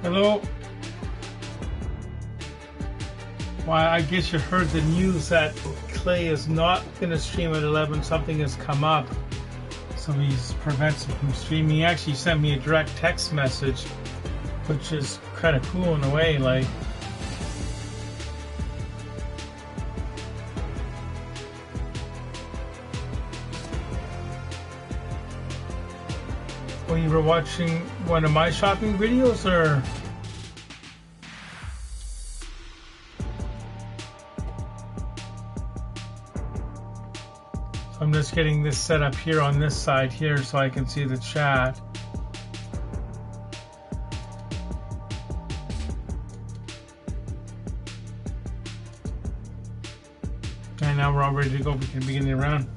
Hello. Well, I guess you heard the news that Clay is not going to stream at 11. Something has come up, so he's prevents him from streaming. He actually sent me a direct text message, which is kind of cool in a way. Like, well, you were watching one of my shopping videos, or? I'm just getting this set up here on this side here so I can see the chat. And now we're all ready to go. We can begin the round.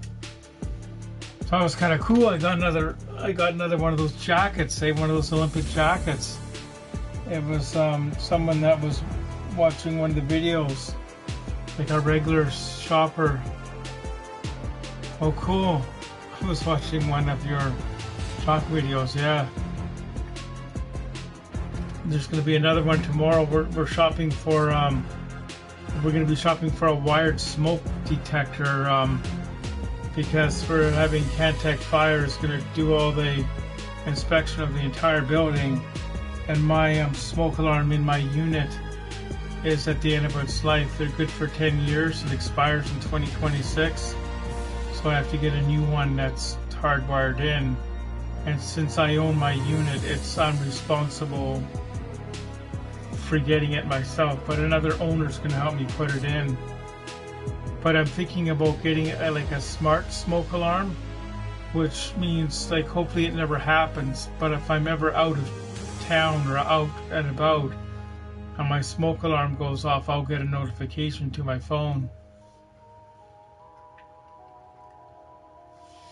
So that was kind of cool. I got another one of those jackets, say one of those Olympic jackets. It was someone that was watching one of the videos, like a regular shopper. Oh, cool. I was watching one of your shop videos, yeah. There's going to be another one tomorrow. We're shopping for, we're going to be shopping for a wired smoke detector, because we're having Cantech Fire is going to do all the inspection of the entire building, and my smoke alarm in my unit is at the end of its life. They're good for 10 years. It expires in 2026. So I have to get a new one that's hardwired in, and since I own my unit, I'm responsible for getting it myself, but another owner's going to help me put it in. But I'm thinking about getting like a smart smoke alarm, which means like hopefully it never happens, but if I'm ever out of town or out and about and my smoke alarm goes off, I'll get a notification to my phone.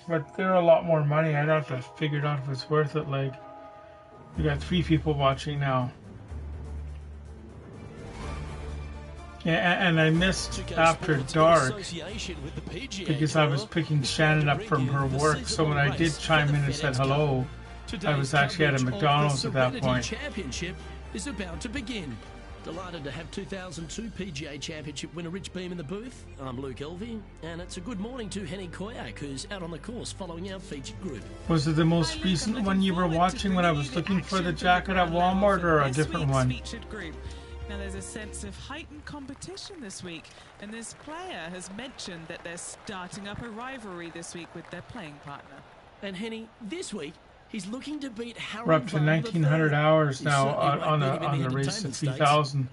But they're a lot more money. I'd have to figure out if it's worth it. Like, we got 3 people watching now. Yeah, and I missed After Dark because I was picking Shannon up from her work. So when I did chime in and said hello, I was actually at a McDonald's at that point. Championship is about to begin. Delighted to have 2002 PGA Championship winner Rich Beam in the booth. I'm Luke Elvey, and it's a good morning to Henny Koyak, who's out on the course following our featured group. Was it the most recent one you were watching when I was looking for the jacket at Walmart, or a different one? Now there's a sense of heightened competition this week, and this player has mentioned that they're starting up a rivalry this week with their playing partner. And Henny, this week, he's looking to beat Harold. We're up to 1,900 hours now on the race to 3,000.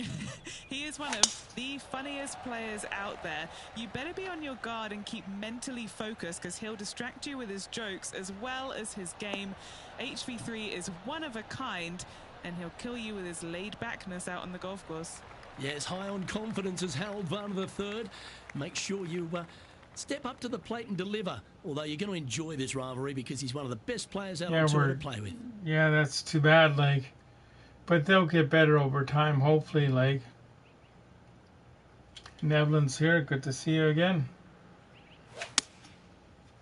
He is one of the funniest players out there. You better be on your guard and keep mentally focused, because he'll distract you with his jokes as well as his game. HV3 is one of a kind, and he'll kill you with his laid-backness out on the golf course. Yes, high on confidence as Harold Varner III. Make sure you step up to the plate and deliver. Although you're going to enjoy this rivalry because he's one of the best players out on tour to play with. Yeah, that's too bad, like. But they'll get better over time, hopefully, like. Nevlin's here. Good to see you again.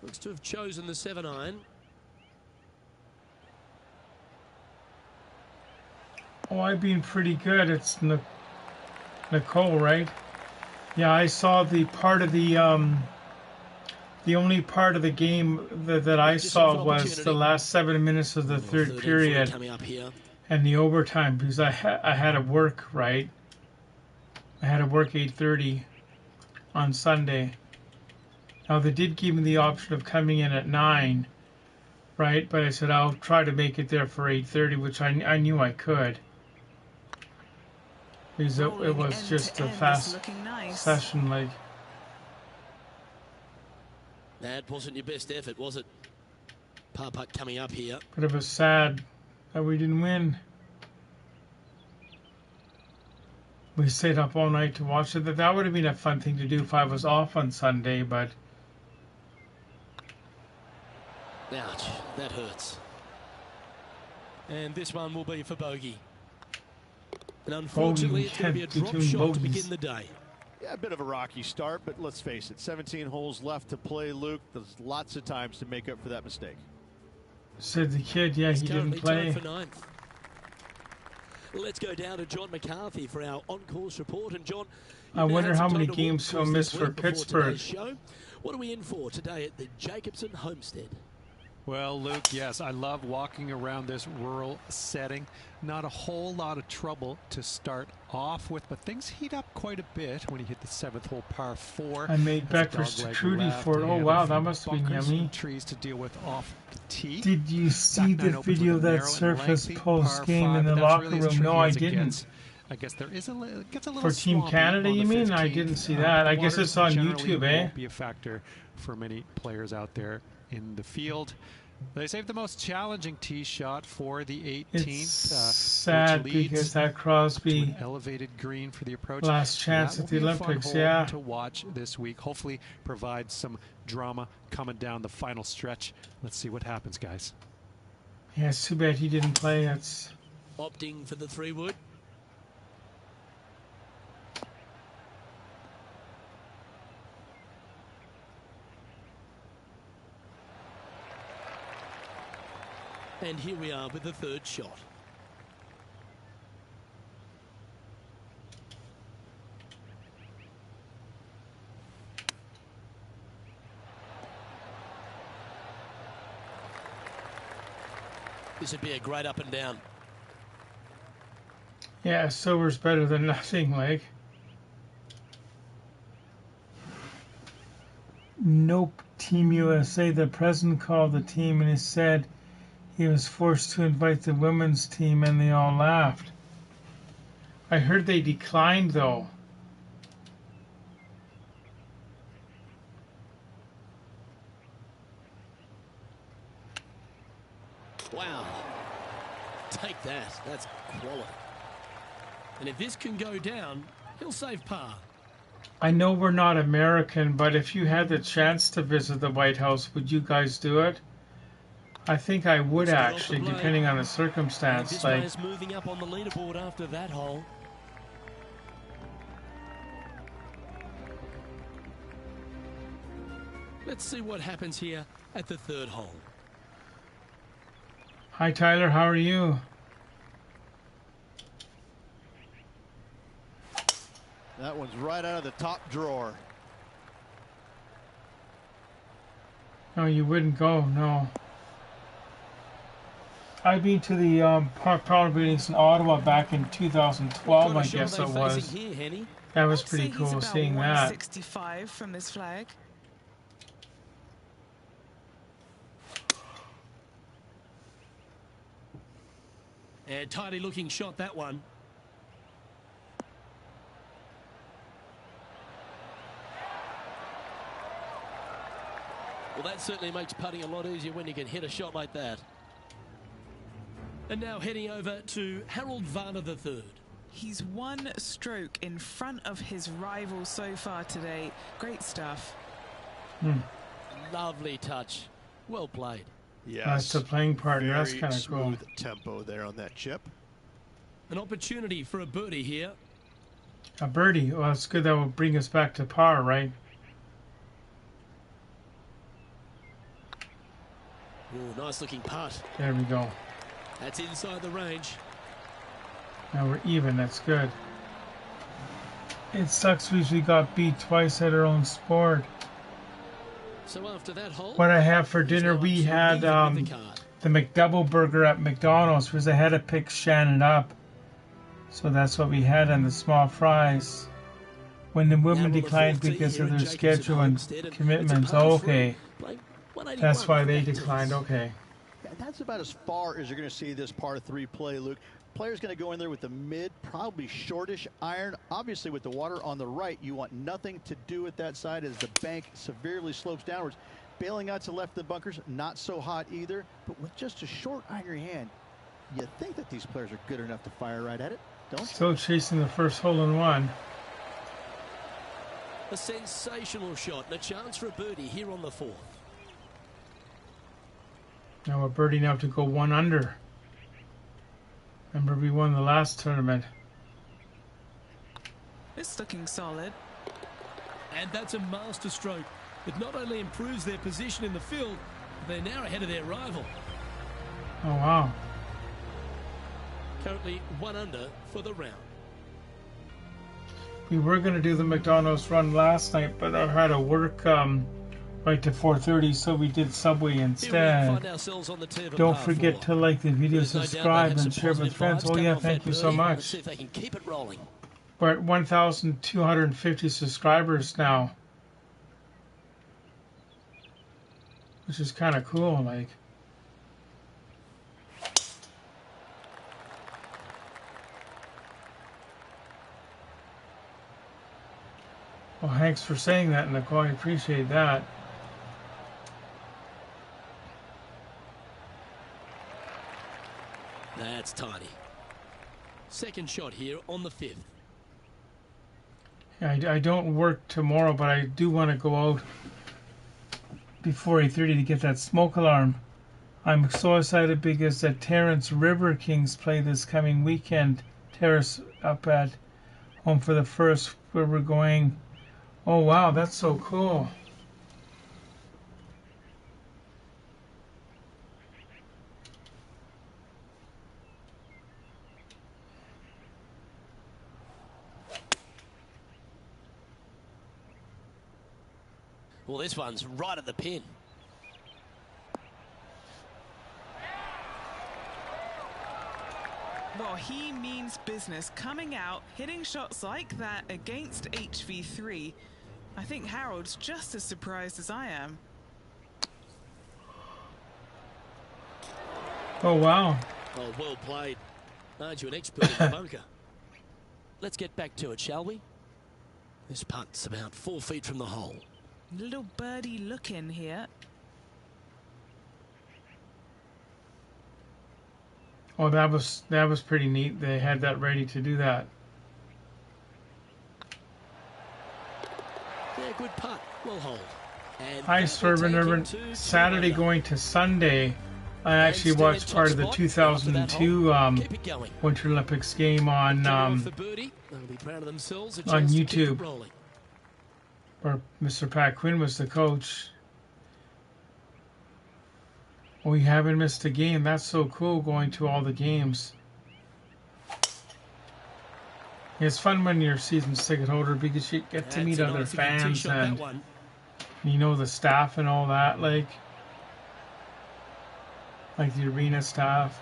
Looks to have chosen the 7-iron. Oh, I've been pretty good. It's Nicole, right? Yeah, I saw the part of the only part of the game that I saw was the last 7 minutes of the third period and the overtime, because I had to work, right? I had to work 8:30 on Sunday. Now they did give me the option of coming in at 9, right? But I said I'll try to make it there for 8:30, which I knew I could. Because it was just a fast session, like. That wasn't your best effort, was it? Par putt coming up here. But it was sad that we didn't win. We stayed up all night to watch it. That would have been a fun thing to do if I was off on Sunday, but... Ouch, that hurts. And this one will be for bogey. And unfortunately, it's going to be a drop shot to begin the day. Yeah, a bit of a rocky start, but let's face it, 17 holes left to play, Luke. There's lots of times to make up for that mistake. Said the kid, yeah, he didn't play. Let's go down to John McCarthy for our on-course report. And John, I wonder how many games he'll miss for Pittsburgh. What are we in for today at the Jacobson Homestead? Well, Luke, yes, I love walking around this rural setting. Not a whole lot of trouble to start off with, but things heat up quite a bit when you hit the 7th hole par 4. I made breakfast charcuterie for it. Oh wow, that must have been yummy. Trees to deal with off the tee. Did you see the video that surfaced post game in the locker room? No, I didn't. I guess there is it gets a little for Team Canada, you mean? I didn't see that. I guess it's on YouTube, eh? Won't be a factor for many players out there in the field. They saved the most challenging tee shot for the 18th. It's sad because that Crosby elevated green for the approach. Last chance at the Olympics, yeah. To watch this week, hopefully provide some drama coming down the final stretch. Let's see what happens, guys. Yeah, it's too bad he didn't play. It's opting for the 3-wood. And here we are with the 3rd shot. This would be a great up and down. Yeah, silver's better than nothing, like. Nope, Team USA. The president called the team and he said he was forced to invite the women's team, and they all laughed. I heard they declined, though. Wow. Take that. That's quality. And if this can go down, he'll save par. I know we're not American, but if you had the chance to visit the White House, would you guys do it? I think I would actually, depending on the circumstance. This like guy's moving up on the leaderboard after that hole. Let's see what happens here at the 3rd hole. Hi Tyler, how are you? That one's right out of the top drawer. No, you wouldn't go, no. I've been to the power meetings in Ottawa back in 2012, I guess it was. Here, that was pretty cool seeing that. 165 from this flag. And tidy looking shot, that one. Well, that certainly makes putting a lot easier when you can hit a shot like that. And now heading over to Harold Varner III. He's 1 stroke in front of his rival so far today. Great stuff. Lovely touch. Well played. Yes. That's the playing partner. That's kind of cool. Smooth tempo there on that chip. An opportunity for a birdie here. A birdie. Well, it's good. That will bring us back to par, right? Ooh, nice looking putt. There we go. That's inside the range. Now we're even. That's good. It sucks because we got beat twice at our own sport. So after that hole, what I have for dinner, we had the McDouble burger at McDonald's because I had to pick Shannon up. So that's what we had, and the small fries. When the women declined because of their schedule and commitments. Oh, okay. That's why they declined. Okay. That's about as far as you're going to see this par 3 play, Luke. Player's going to go in there with the mid, probably shortish iron. Obviously, with the water on the right, you want nothing to do with that side as the bank severely slopes downwards. Bailing out to left of the bunkers, not so hot either. But with just a short iron in your hand, you think that these players are good enough to fire right at it, don't you? Still chasing the first hole in one. A sensational shot and a chance for a birdie here on the 4th. Now we're birdie now to go 1 under. Remember, we won the last tournament. It's looking solid. And that's a master stroke. It not only improves their position in the field, but they're now ahead of their rival. Oh, wow. Currently 1 under for the round. We were going to do the McDonald's run last night, but I had to work right to 4:30, so we did Subway Here we instead. find ourselves on the tee of a Don't par forget 4. to like the video, There's no doubt they subscribe, have some and share with positive friends. vibes Oh coming yeah, off thank that you so birdie. much. Let's see if they can keep it rolling. We're at 1,250 subscribers now, which is kind of cool. Like, well, thanks for saying that, Nicole. I appreciate that. That's tidy. Second shot here on the 5th. I don't work tomorrow, but I do want to go out before 8:30 to get that smoke alarm. I'm so excited because the Terrence River Kings play this coming weekend. Terrace up at home for the first, where we're going. Oh wow, that's so cool. Well, this one's right at the pin. Well, he means business. Coming out, hitting shots like that against HV3. I think Harold's just as surprised as I am. Oh wow. Oh, well played. Aren't you an expert in the bunker? Let's get back to it, shall we? This putt's about 4 feet from the hole. Little birdie look in here. Oh, that was pretty neat. They had that ready to do that. Yeah, good putt. Well hold. And Hi, that will take him Servant. to Saturday 2 under. going to Sunday. I actually And still in watched top part of the spot after that 2002 hole. Keep it going. Winter Olympics game on Getting off the birdie. They'll be proud of themselves. A on chance to keep it YouTube. rolling. where Mr. Pat Quinn was the coach. We haven't missed a game. That's so cool, going to all the games. It's fun when you're a season ticket holder because you get to That's meet a other nice looking tee fans shot, that and one. you know the staff and all that, like the arena staff.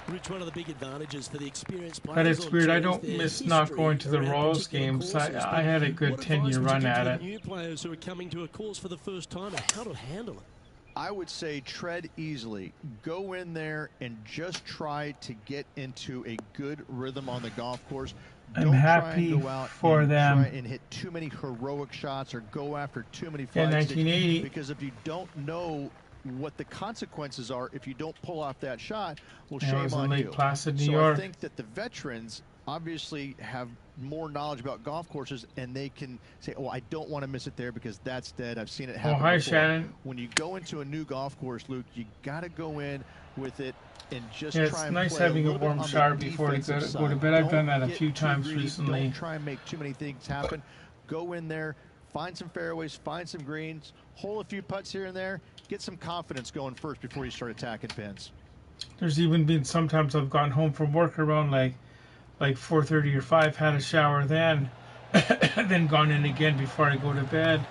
Rich, one of the big advantages for the experienced players. But it's on weird. I tour is don't their miss not history going to the around Royals particular games. courses. I had a good What 10-year advice would run you give at to it. the new players who are coming to a course for the first time and how to handle it? I would say tread easily. Go in there and just try to get into a good rhythm on the golf course. I'm Don't happy try and go out for and them. try and hit too many heroic shots or go after too many Yeah, flag sticks, 1980. because if you don't know what the consequences are if you don't pull off that shot, well, Yeah, it shame was in on Lake you. Placid, New So York. I think that the veterans obviously have more knowledge about golf courses, and they can say, oh, I don't want to miss it there because that's dead. I've seen it happen hi, before. Shannon. When you go into a new golf course, Luke, you got to go in with it and just Yeah, try it's and nice play having a little bit warm on the shower before to defensive go to side. bed. I've Don't done that a get few too times greedy. recently. Don't try and make too many things happen. Go in there, find some fairways, find some greens, hole a few putts here and there, get some confidence going first before you start attacking pins. There's even been sometimes I've gotten home from work around like 4:30 or 5, had a shower then, then gone in again before I go to bed.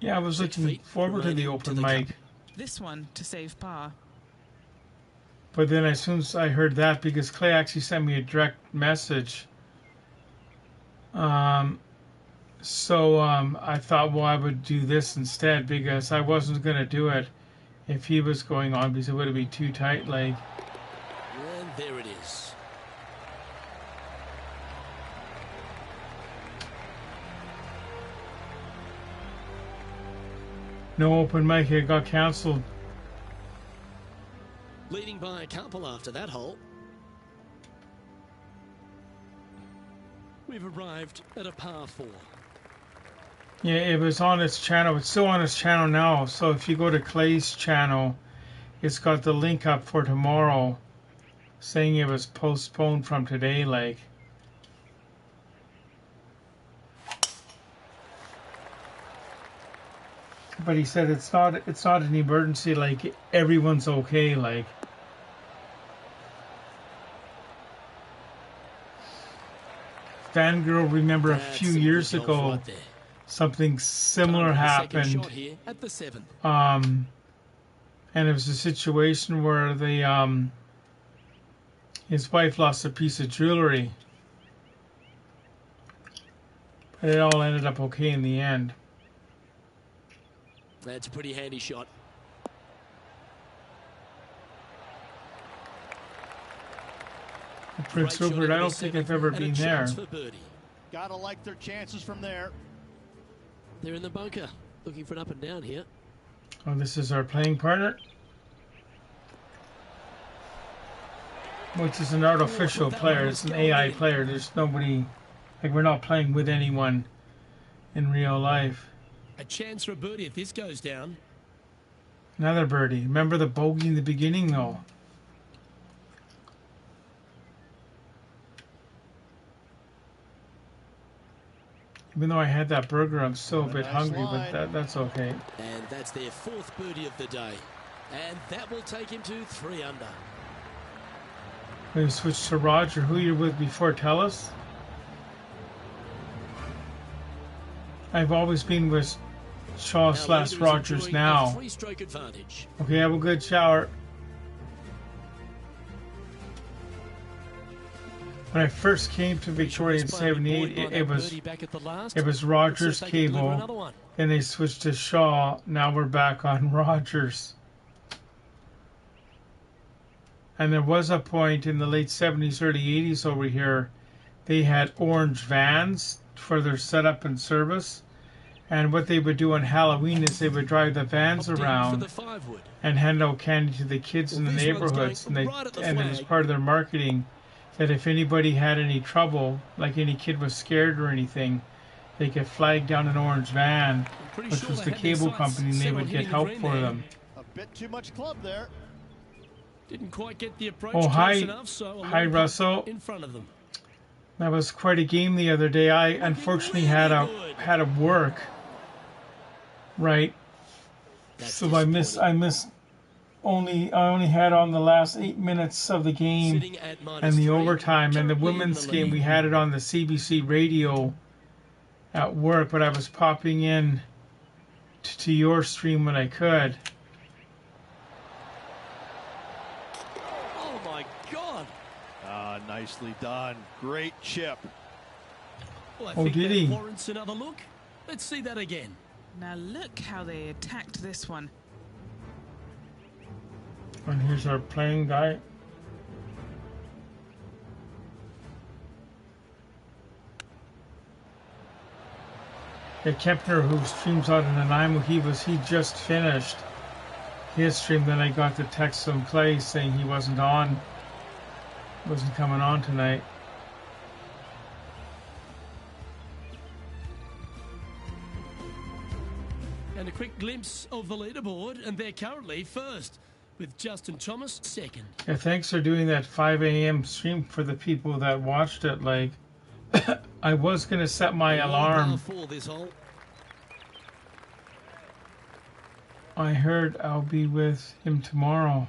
Yeah, I was 6 looking feet forward to the remaining to open the mic, cup. This one to save par. but then as soon as I heard that, because Clay actually sent me a direct message, I thought, well, I would do this instead because I wasn't going to do it if he was going on because it would have been too tight. Like, And there it is. no open mic, it got canceled. Leading by a couple after that hole. We've arrived at a par 4. Yeah, it was on his channel. It's still on his channel now. So if you go to Clay's channel, it's got the link up for tomorrow saying it was postponed from today, like. but he said it's not an emergency. Like everyone's okay. Like. Fangirl, remember a few years ago, right there. something similar happened. Here at the 7th. And it was a situation where his wife lost a piece of jewelry. But it all ended up okay in the end. That's a pretty handy shot. Prince Rupert, I don't think I've ever been there. Gotta like their chances from there. They're in the bunker, looking for an up and down here. Oh, this is our playing partner, which is an artificial player. It's an AI player. There's nobody, like we're not playing with anyone in real life. A chance for a birdie if this goes down. Another birdie. Remember the bogey in the beginning, though. Even though I had that burger, I'm still a bit hungry, but that's okay. And that's their 4th birdie of the day. And that will take him to 3 under. We switch to Roger. Who you're with before? Tell us. I've always been with Shaw / Rogers now. Okay, have a good shower. When I first came to Victoria in '78, it was Rogers cable. Then they switched to Shaw. Now we're back on Rogers. And there was a point in the late '70s, early '80s over here. They had orange vans for their setup and service. And what they would do on Halloween is they would drive the vans around and hand out candy to the kids in the neighborhoods. And then as part of their marketing, that if anybody had any trouble, like any kid was scared or anything, they could flag down an orange van, which was the cable company, and they would get help for them. A bit too much club there. Didn't quite get the approach enough, so hi Russell. In front of them. That was quite a game the other day. I unfortunately had a work, right? So I only had on the last 8 minutes of the game and the overtime, and the women's game we had it on the CBC radio at work, but I was popping in to your stream when I could. Oh my God! Nicely done. Great chip. Well, I oh, think did that he? warrants another look. Let's see that again. Now look how they attacked this one. And here's our playing guy. Yeah, Kempner, who streams out in Nanaimo, he just finished his stream. Then I got the text from Clay saying he wasn't coming on tonight. And a quick glimpse of the leaderboard, and they're currently first, with Justin Thomas second. Yeah, thanks for doing that 5 a.m. stream for the people that watched it. Like, I was gonna set my alarm. I heard I'll be with him tomorrow.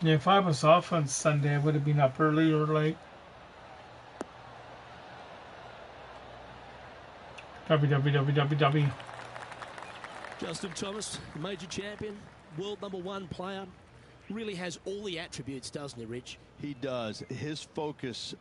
Yeah, if I was off on Sunday, I would have been up early or late. www. Justin Thomas, major champion, world #1 player, really has all the attributes, doesn't he, Rich? He does. His focus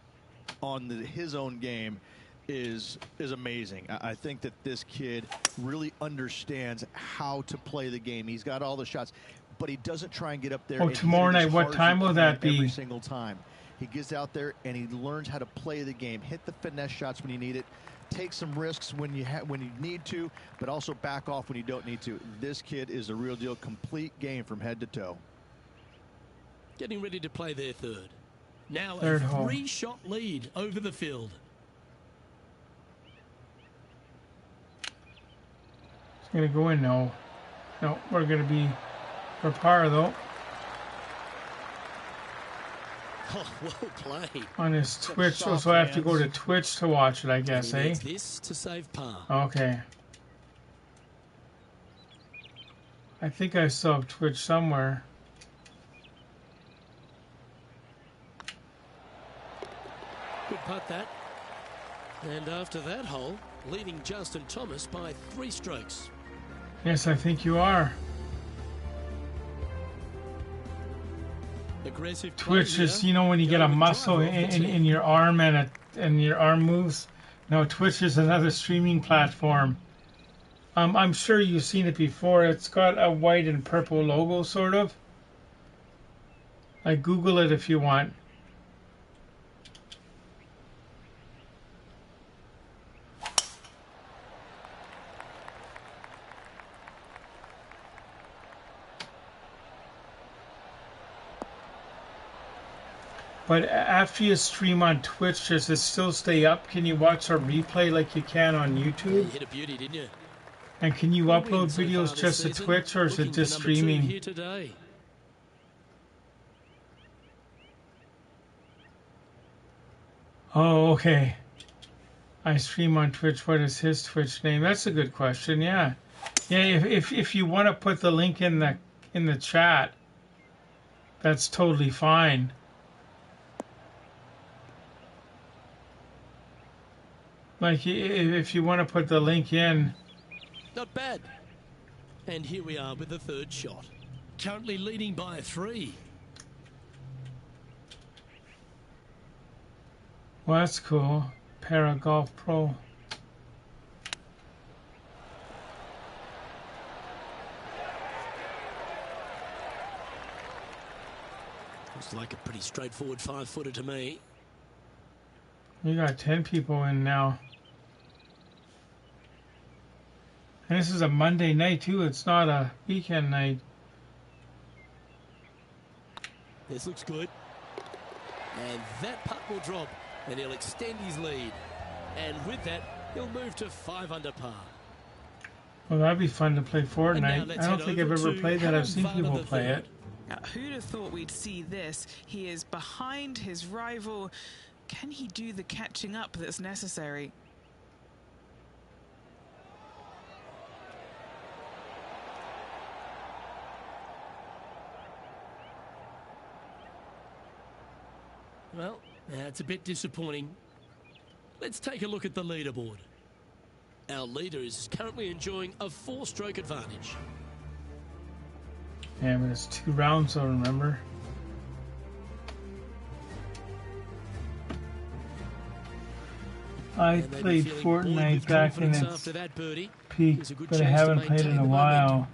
on his own game is amazing. I think that this kid really understands how to play the game. He's got all the shots, but he doesn't try and get up there. Oh, tomorrow night, what time will that be? Every single time. He gets out there and he learns how to play the game, hit the finesse shots when you need it, take some risks when you need to, but also back off when you don't need to. This kid is a real deal, complete game from head to toe. Getting ready to play their third. Now third a hole. 3-shot lead over the field. It's going to go in, no. No, we're going to be for par, though. Oh, well played. On his Twitch, so I have to go to Twitch to watch it, I guess, And he eh? needs this to save par. Okay. I think I still have Twitch somewhere. Good putt that. And after that hole, leading Justin Thomas by 3 strokes. Yes, I think you are. Aggressive Twitch play is, here. you know, when you get a Going muscle driver off the in tee. your arm and your arm moves. No, Twitch is another streaming platform. I'm sure you've seen it before. It's got a white and purple logo, sort of. Like, Google it if you want. But after you stream on Twitch, does it still stay up? Can you watch a replay like you can on Yeah, YouTube? you hit a beauty, didn't you? And can you One upload win so videos far this just to season. Twitch, or is it Looking just for number 2 streaming? here today. Oh, okay. I stream on Twitch. What is his Twitch name? That's a good question. Yeah, yeah. If you want to put the link in the chat, that's totally fine. Like, if you want to put the link in. Not bad. And here we are with the 3rd shot. Currently leading by 3. Well, that's cool. Para Golf Pro. Looks like a pretty straightforward 5-footer to me. You got 10 people in now. And this is a Monday night, too. It's not a weekend night. This looks good. And that putt will drop, and he'll extend his lead. And with that, he'll move to 5 under par. Well, that'd be fun to play And now Fortnite. let's I don't head think I've over ever to played that. I've seen Harold people Varner play III. it. Now, who'd have thought we'd see this? He is behind his rival. Can he do the catching up that's necessary? Well, that's a bit disappointing. Let's take a look at the leaderboard. Our leader is currently enjoying a 4-stroke advantage. Yeah, but it's 2 rounds, I remember. I And they'd be played feeling buoyed Fortnite with back in confidence its after that birdie. peak, There's a good but I chance to haven't played in maintain a the while. momentum.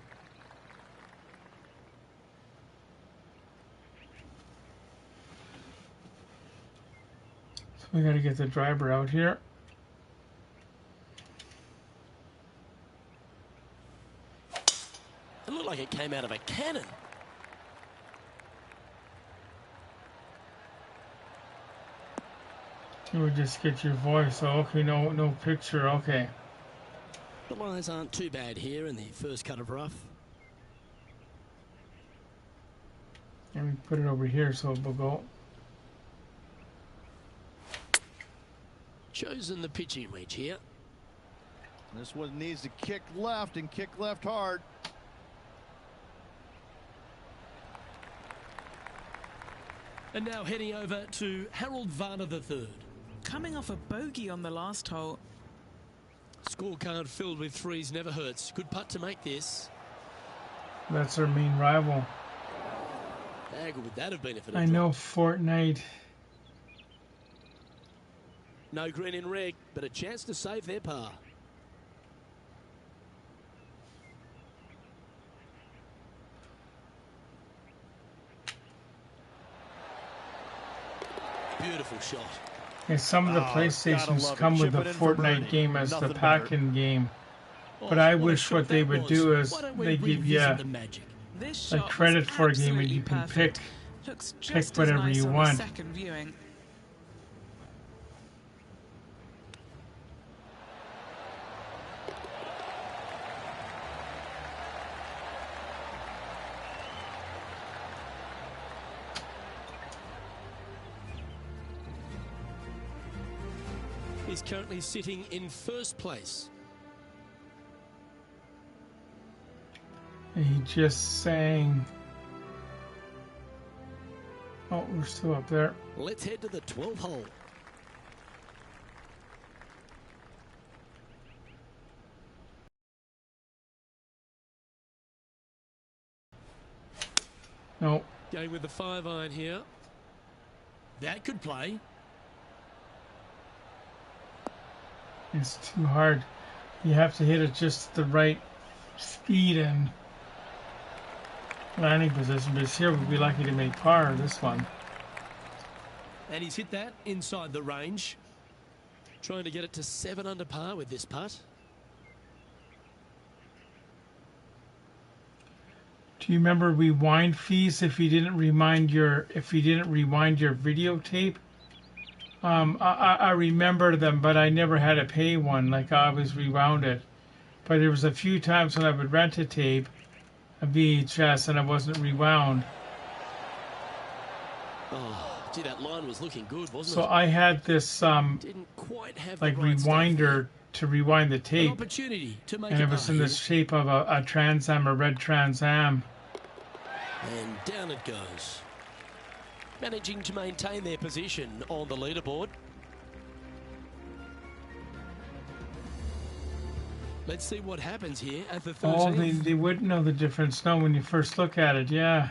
So we gotta get the driver out here. It looked like it came out of a cannon. You would just get your voice. Oh, okay, no picture. Okay. The lines aren't too bad here in the first cut of rough. Let me put it over here so it will go. Chosen the pitching wedge here. This one needs to kick left and kick left hard. And now heading over to Harold Varner III. Coming off a bogey on the last hole. Scorecard filled with 3s never hurts. Good putt to make this. That's our main rival. How good would that have been if it I had know dropped? Fortnite. No green in red, but a chance to save their par. Beautiful shot. Yeah, some of the Oh, gotta PlayStations love it. come with Chip the it in for Fortnite birdie. game as the Nothing but pack-in game. Oh, But I what a wish shot what they that would was. do is Why don't we they give you revisit the magic? This a shot credit was for a game and absolutely you can perfect. pick Looks just whatever as nice you on want. the second viewing. is currently sitting in first place. He just sang. Oh, we're still up there. Let's head to the 12th hole. No. Going with the 5-iron here. That could play. It's too hard. You have to hit it just the right speed and landing position. But here we'd be lucky to make par this one. And he's hit that inside the range. Trying to get it to 7 under par with this putt. Do you remember rewind fees if you didn't rewind your videotape? I remember them, but I never had to pay one. Like I always rewound it. But there was a few times when I would rent a tape, a VHS, and I wasn't rewound. Oh, gee, that line was looking good, wasn't it? So I had this Didn't quite have like the right rewinder to rewind the An tape, opportunity to make and it was in the shape of a Trans Am, a red Trans Am. And down it goes. Managing to maintain their position on the leaderboard. Let's see what happens here at the 13th. Oh, they wouldn't know the difference, no, when you first look at it, yeah.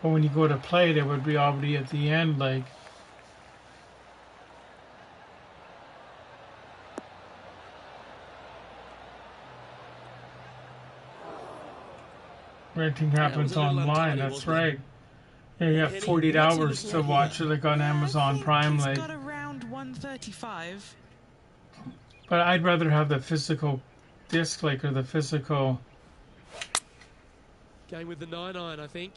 But when you go to play it, it would be already at the end, like. Renting happens online, that's right. Yeah, you have 48 hours to watch it, like on Amazon Prime, like. Got around 135. But I'd rather have the physical disc, like, or the physical. Going with the 9-iron, I think.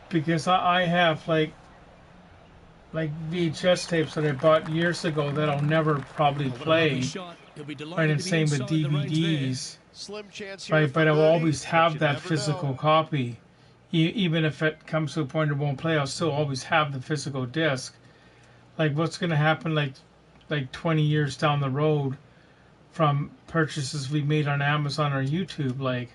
Because I have like VHS tapes that I bought years ago that I'll never probably play. Right, and same with DVDs. Slim chance here Right, for but I'll birdie, always have you that never physical know. copy. Even if it comes to a point it won't play, I'll still always have the physical disc. Like what's going to happen like 20 years down the road from purchases we made on Amazon or YouTube, like.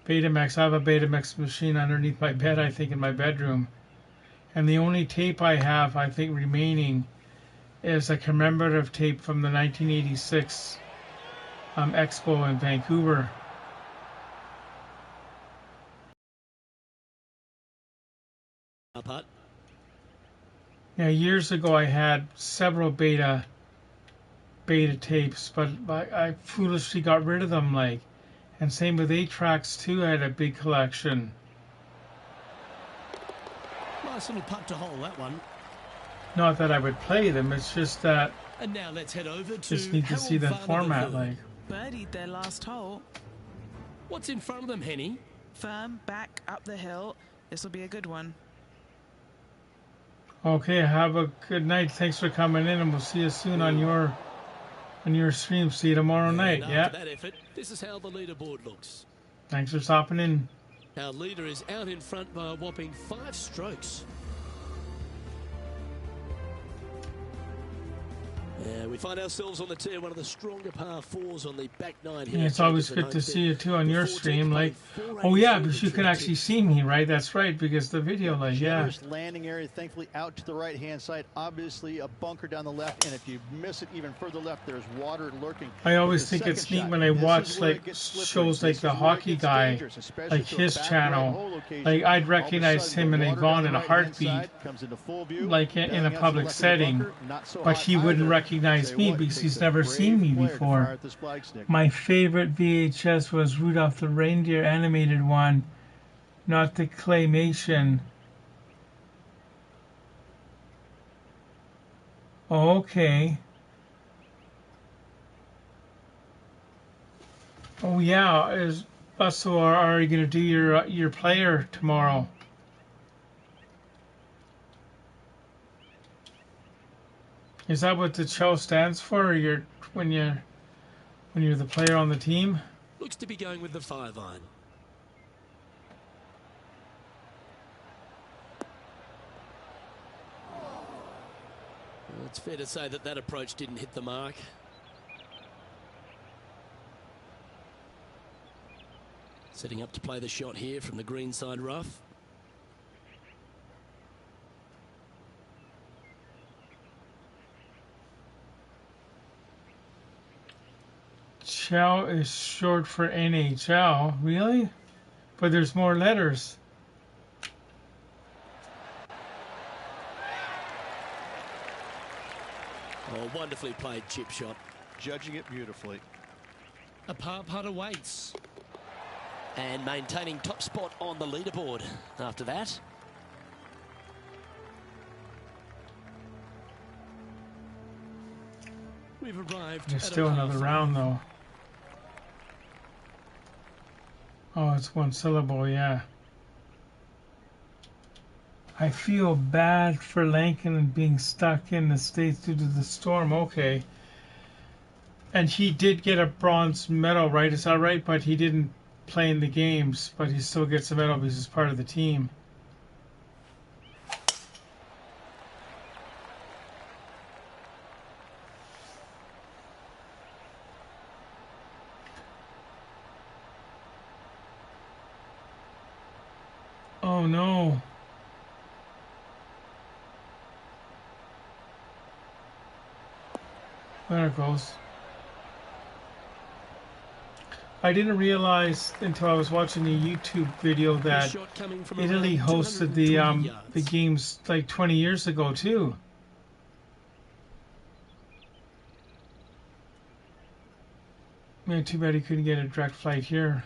Betamax. I have a Betamax machine underneath my bed, I think, in my bedroom. And the only tape I have, I think, remaining is a commemorative tape from the 1986 Expo in Vancouver. Yeah, years ago I had several beta tapes, but I foolishly got rid of them, like. And same with 8-tracks too, I had a big collection. Nice little putt to hole, that one. Not that I would play them, it's just that And now let's head over to just need to see that Harold format, Varner like. Birdied their last hole. What's in front of them, Henny? Firm back up the hill. This will be a good one. Okay, have a good night. Thanks for coming in, and we'll see you soon on your stream. See you tomorrow night. And Yeah. after that effort, this is how the leaderboard looks. Thanks for stopping in. Our leader is out in front by a whopping 5 strokes. We find ourselves on the tee, one of the stronger par 4s on the back 9 here. Yeah, it's always good to see you too on your stream. Like, oh yeah, because you can actually see me, right? That's right, because the video, like, yeah. Generous landing area, thankfully out to the right hand side. Obviously a bunker down the left, and if you miss it even further left, there's water lurking. I always With the think it's second neat shot, when I this watch is where it like gets slippery. shows like This the is where it hockey gets guy, dangerous, especially like to a his back right channel. hole location. Like I'd All of a recognize sudden, him the and water Yvonne down in the a right-hand heartbeat, side comes into full view. like in Down a the public left of the setting. bunker, not so But hot he wouldn't either. recognize Say me what, it because takes he's a never brave seen me player to fire before. at this flag stick. My favorite VHS was Rudolph the Reindeer animated one, not the claymation. Okay. Oh yeah, is so are you gonna do your player tomorrow? Is that what the Chow stands for? Or when you're the player on the team? Looks to be going with the 5-iron. Well, it's fair to say that that approach didn't hit the mark. Setting up to play the shot here from the green side rough. Chow is short for NHL. Really? But there's more letters. Oh, wonderfully played chip shot. Judging it beautifully. A par putt awaits. And maintaining top spot on the leaderboard after that. We've arrived. There's still another round though. Oh, it's one syllable, yeah. I feel bad for Lankin being stuck in the States due to the storm. Okay. And he did get a bronze medal, right? Is that right? But he didn't play in the games, but he still gets a medal because he's part of the team. Oh no. There it goes. I didn't realize until I was watching a YouTube video that Italy hosted the games like 20 years ago too. Man, too bad he couldn't get a direct flight here.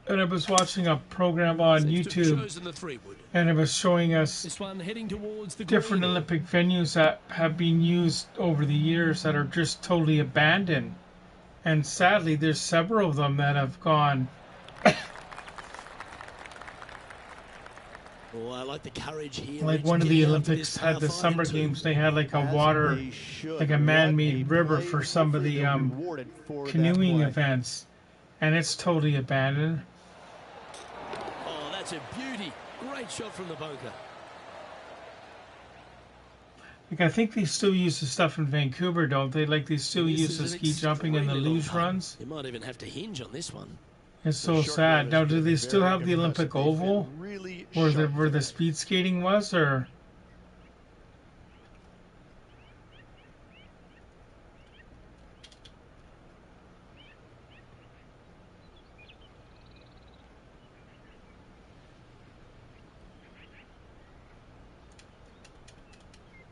And I was watching a program on YouTube, and it was showing us different Olympic venues that have been used over the years that are just totally abandoned. And sadly, there's several of them that have gone. Oh, I like the courage here. Like one of the Olympics had the summer games. They had like a water, like a man-made river for some of the canoeing events, and it's totally abandoned. Oh, that's a beauty! Great shot from the bunker. Like I think they still use the stuff in Vancouver, don't they? Like they still use the ski jumping and the luge runs. You might even have to hinge on this one. It's so sad. Now, do they still have the Olympic Oval where the speed skating was, or?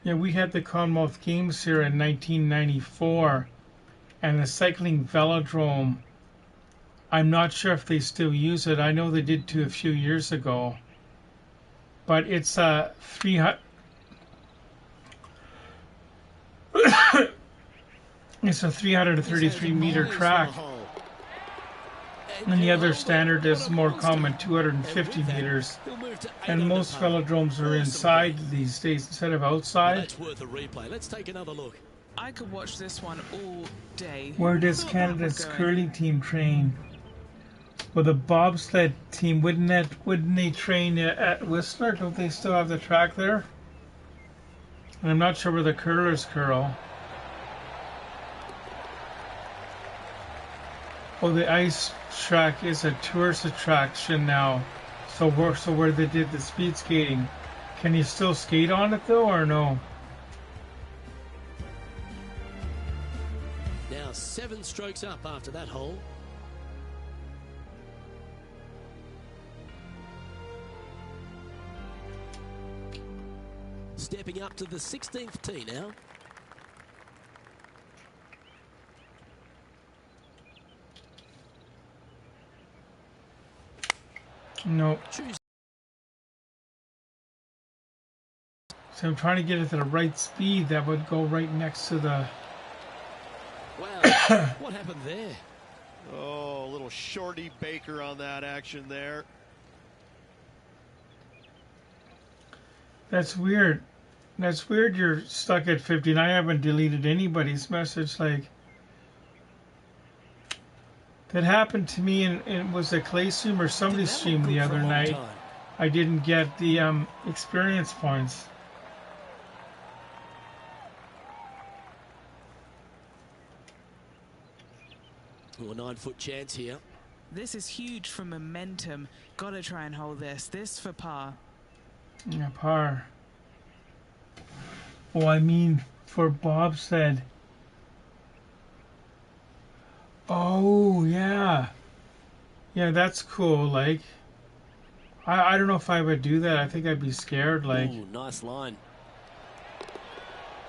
Yeah, we had the Commonwealth Games here in 1994, and the cycling velodrome. I'm not sure if they still use it. I know they did too a few years ago. But it's a 300. It's a 333 meter track. And the other standard is more common, 250 meters. And most velodromes are inside these days instead of outside. That's worth a replay. Let's take another look. I could watch this one all day. Where does Canada's curling team train? Well, the bobsled team, wouldn't they train at Whistler? Don't they still have the track there? And I'm not sure where the curlers curl. Oh, the ice track is a tourist attraction now. So where they did the speed skating. Can you still skate on it though, or no? Now 7 strokes up after that hole. Stepping up to the 16th tee now. No. So I'm trying to get it to the right speed that would go right next to the... Wow, what happened there? Oh, a little shorty Baker on that action there. That's weird. That's weird you're stuck at 50, and I haven't deleted anybody's message. Like, that happened to me, and it was a Clay stream or somebody's stream the other night. I didn't get the experience points. Oh, a 9-foot chance here. This is huge for momentum. Got to try and hold this. This for par. Yeah, par. Oh, I mean, for Bob said. Oh, yeah. Yeah, that's cool. Like, I don't know if I would do that. I think I'd be scared. Like, ooh, nice line.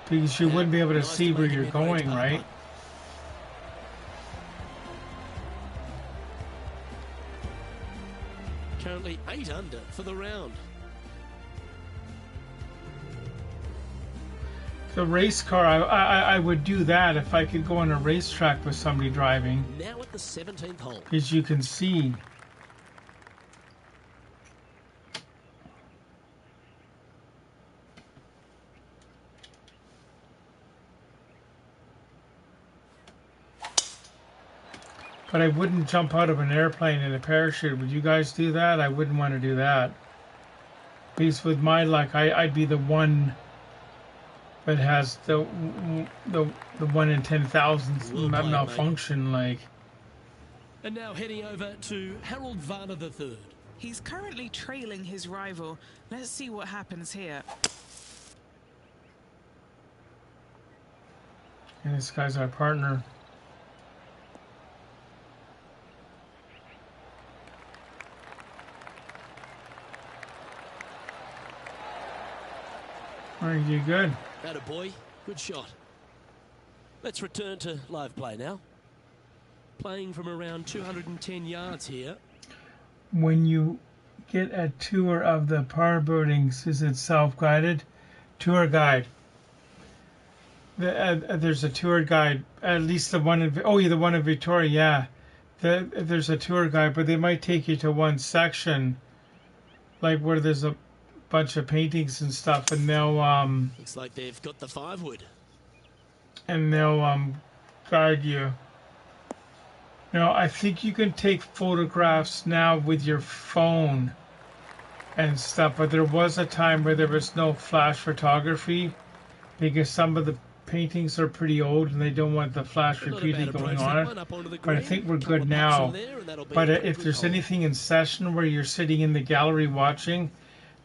Because you wouldn't be able to see where you're going, right? Currently 8 under for the round. The race car, I would do that if I could go on a racetrack with somebody driving. Now at the 17th hole. Because you can see. But I wouldn't jump out of an airplane in a parachute. Would you guys do that? I wouldn't want to do that. Because with my luck, I'd be the one that has the 1 in 10,000 malfunction, like. And now heading over to Harold Varner III. He's currently trailing his rival. Let's see what happens here. And this guy's our partner. Are you good? Attaboy, good shot. Let's return to live play now. Playing from around 210 yards here. When you get a tour of the par boatings, is it self-guided? Tour guide. There's a tour guide. At least the one in the one in Victoria. Yeah, there's a tour guide, but they might take you to one section, like where there's a bunch of paintings and stuff, and they'll looks like they've got the 5-wood. And they'll guide you. Now, I think you can take photographs now with your phone and stuff, but there was a time where there was no flash photography because some of the paintings are pretty old and they don't want the flash repeating going on it. But I think we're good now. But if there's anything in session where you're sitting in the gallery watching,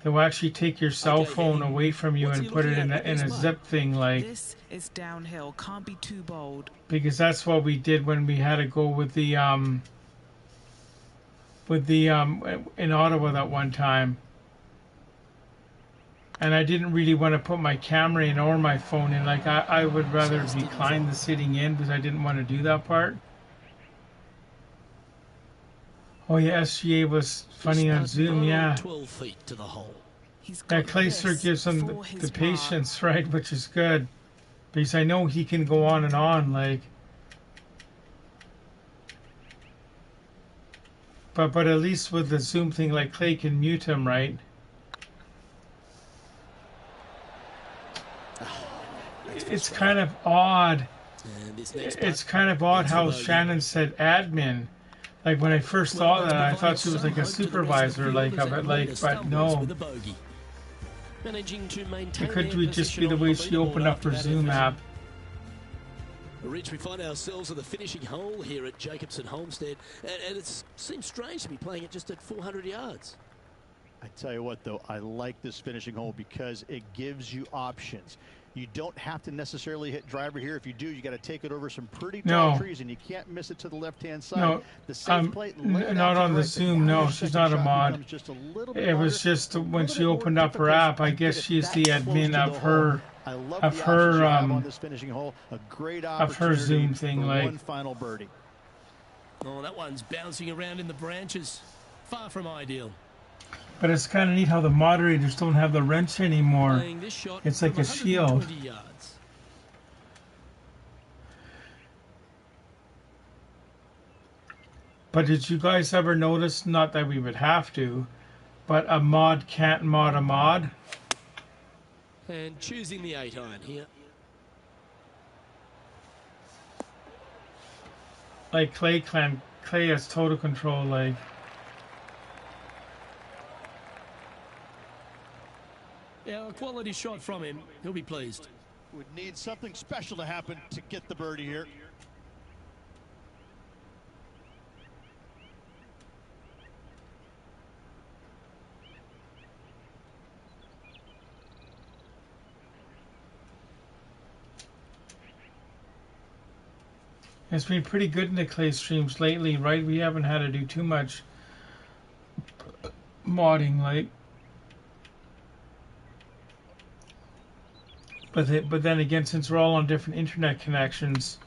they'll actually take your cell phone away from you and put it in a zip thing, like. This is downhill. Can't be too bold. Because that's what we did when we had to go with the in Ottawa that one time. And I didn't really want to put my camera in or my phone in. Like, I would rather decline the sitting in because I didn't want to do that part. Oh yeah, SGA was funny on Zoom, yeah. 12 feet to the hole. That Clayster gives him the patience, right, which is good. Because I know he can go on and on, like. But at least with the Zoom thing, like, Clay can mute him, right? It's kind of odd. It's kind of odd how Shannon said admin. Like, when I first saw that, I thought she was like a supervisor, like, of it, like, but no. It could just be the way she opened up her Zoom app. Rich, we find ourselves at the finishing hole here at Jacobson Homestead, and it seems strange to be playing it just at 400 yards. I tell you what, though, I like this finishing hole because it gives you options. You don't have to necessarily hit driver here. If you do, you got to take it over some pretty tall trees, and you can't miss it to the left-hand side. No, the safe plate not on the Zoom. No, she's not a mod. It was just when she opened up her app. I guess she's the admin of her Zoom thing. Like, one final birdie. Oh, that one's bouncing around in the branches. Far from ideal. But it's kind of neat how the moderators don't have the wrench anymore. It's like a shield. Yards. But did you guys ever notice, not that we would have to, but a mod can't mod a mod? And choosing the 8-iron here. Like Clay has total control. Like, yeah, a quality shot from him. He'll be pleased. Would need something special to happen to get the birdie here. it's been pretty good in the Clay streams lately, right? We haven't had to do too much modding, like. But then again, since we're all on different internet connections,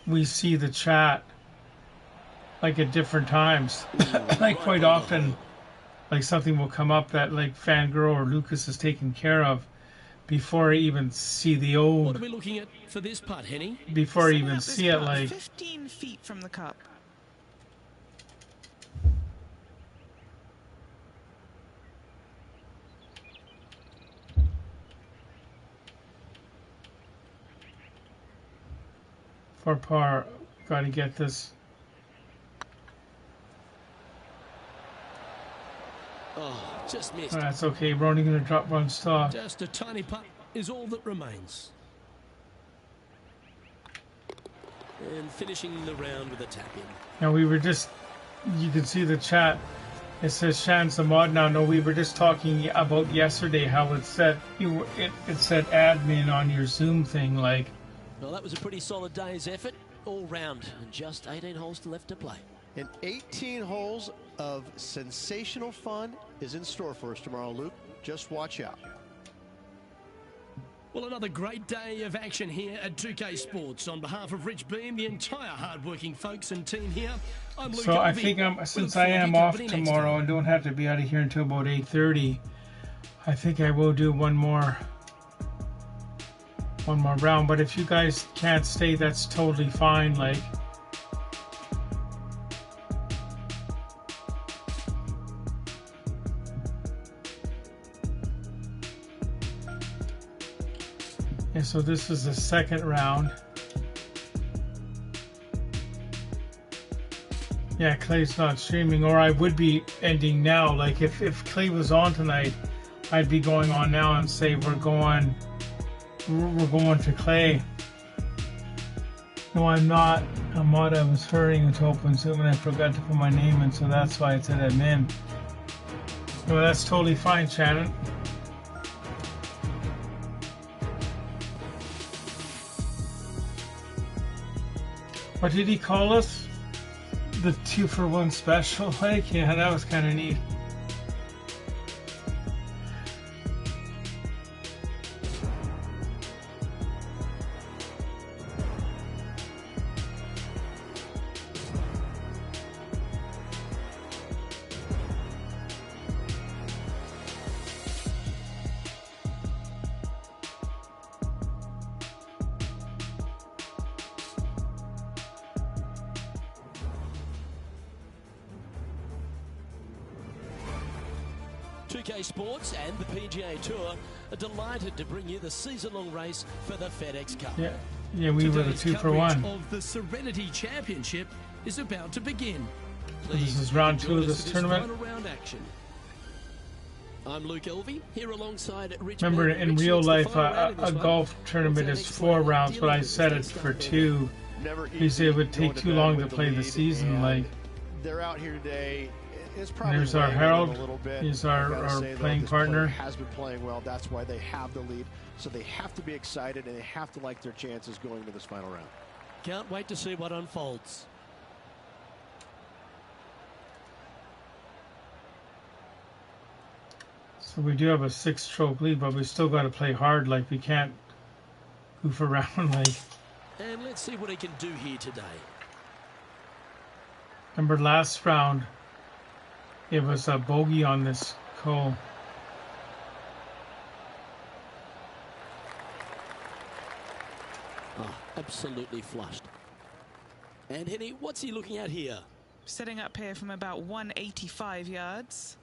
we see the chat like at different times. Like quite often, like something will come up that like Fangirl or Lucas is taken care of before I even see the old. What are we looking at for this putt, Henny? Before I Setting even up this see it, putt like 15 feet from the cup. for par, got to get this. Oh, just missed. Oh, that's okay. We're only going to drop one star. Just a tiny putt is all that remains. And finishing the round with a tap in. Now we were just, you can see the chat. It says Shan's the mod now. No, we were just talking about yesterday how it said it said admin on your Zoom thing. Like, Well, that was a pretty solid day's effort all round, and just 18 holes left to play. And 18 holes of sensational fun is in store for us tomorrow, Luke. Just watch out. Well, another great day of action here at 2K Sports. On behalf of Rich Beam, the entire hard-working folks and team here, I'm Luke so I Elvey. think since I am off tomorrow and don't have to be out of here until about 8:30, I think I will do one more round. But if you guys can't stay, that's totally fine. Like, yeah, so this is the second round. Yeah, Clay's not streaming, or I would be ending now. Like, if Clay was on tonight, I'd be going on now and say we're going to Clay. No, I'm not. I was hurrying to open Zoom and I forgot to put my name in, so that's why I said I'm in. No, that's totally fine, Shannon. What did he call us? The 2-for-1 special? Like, yeah, that was kind of neat. Sports and the PGA Tour are delighted to bring you the season-long race for the FedEx Cup. Yeah, we were the 2-for-1. Of the Serenity Championship is about to begin. This is round 2 of this tournament. Final round action. I'm Luke Elvey here alongside Rich. Remember, in real life, a golf tournament is 4 rounds, but I set it for 2 because it would take too long to play the season. Like, they're out here today. It's probably there's our Harold. A little bit. He's our playing partner. Has been playing well. That's why they have the lead. So they have to be excited and they have to like their chances going into this final round. Can't wait to see what unfolds. So we do have a 6-stroke lead, but we still got to play hard. Like, we can't goof around. Like, and let's see what he can do here today. Remember last round? It was a bogey on this hole. Oh, absolutely flushed. And Henny, what's he looking at here? Setting up here from about 185 yards.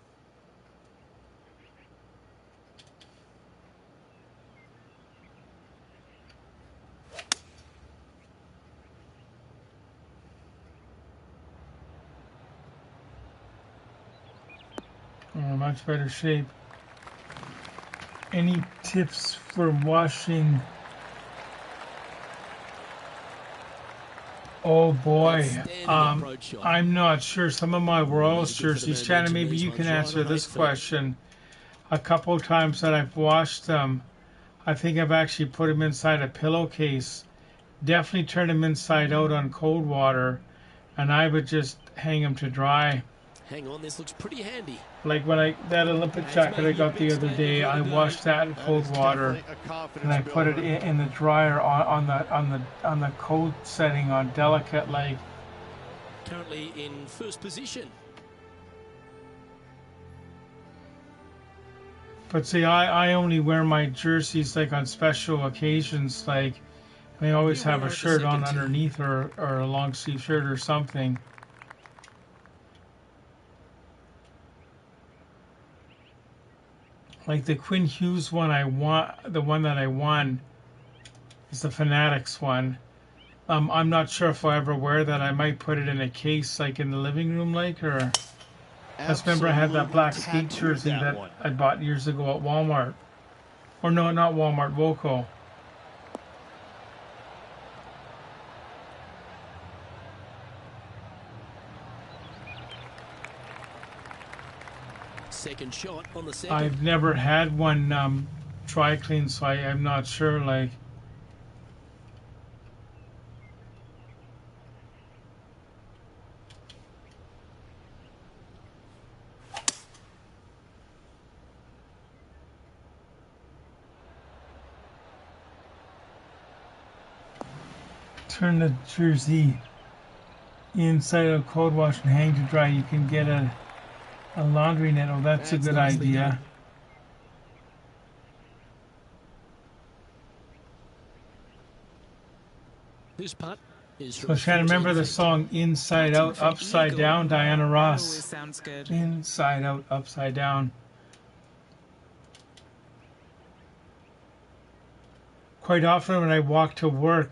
in much better shape. Any tips for washing? Oh boy, I'm not sure. Some of my Royals jerseys, Shannon, maybe you can answer this question. A couple of times that I've washed them, I think I've actually put them inside a pillowcase. Definitely turn them inside out on cold water, and I would just hang them to dry. Hang on, this looks pretty handy. Like when that Olympic jacket I got the other day, I washed that in cold water, and I put it in the dryer on the cold setting on delicate, like. Currently in first position. But see, I only wear my jerseys like on special occasions, like I always have a shirt on underneath or a long sleeve shirt or something. Like the Quinn Hughes one the one that I won is the Fanatics one. I'm not sure if I'll ever wear that. I might put it in a case like in the living room, like, or I just remember I had that black skate jersey that I bought years ago at Walmart. Or no, not Walmart, Woco. Second shot on the second. I've never had one dry clean, so I'm not sure, like. Turn the jersey inside of cold wash and hang to dry. You can get a laundry net. Oh, that's a good idea. This putt is So Shannon, remember the song Inside Out, Upside Down, Diana Ross? Always sounds good. Inside Out, Upside Down. Quite often when I walk to work,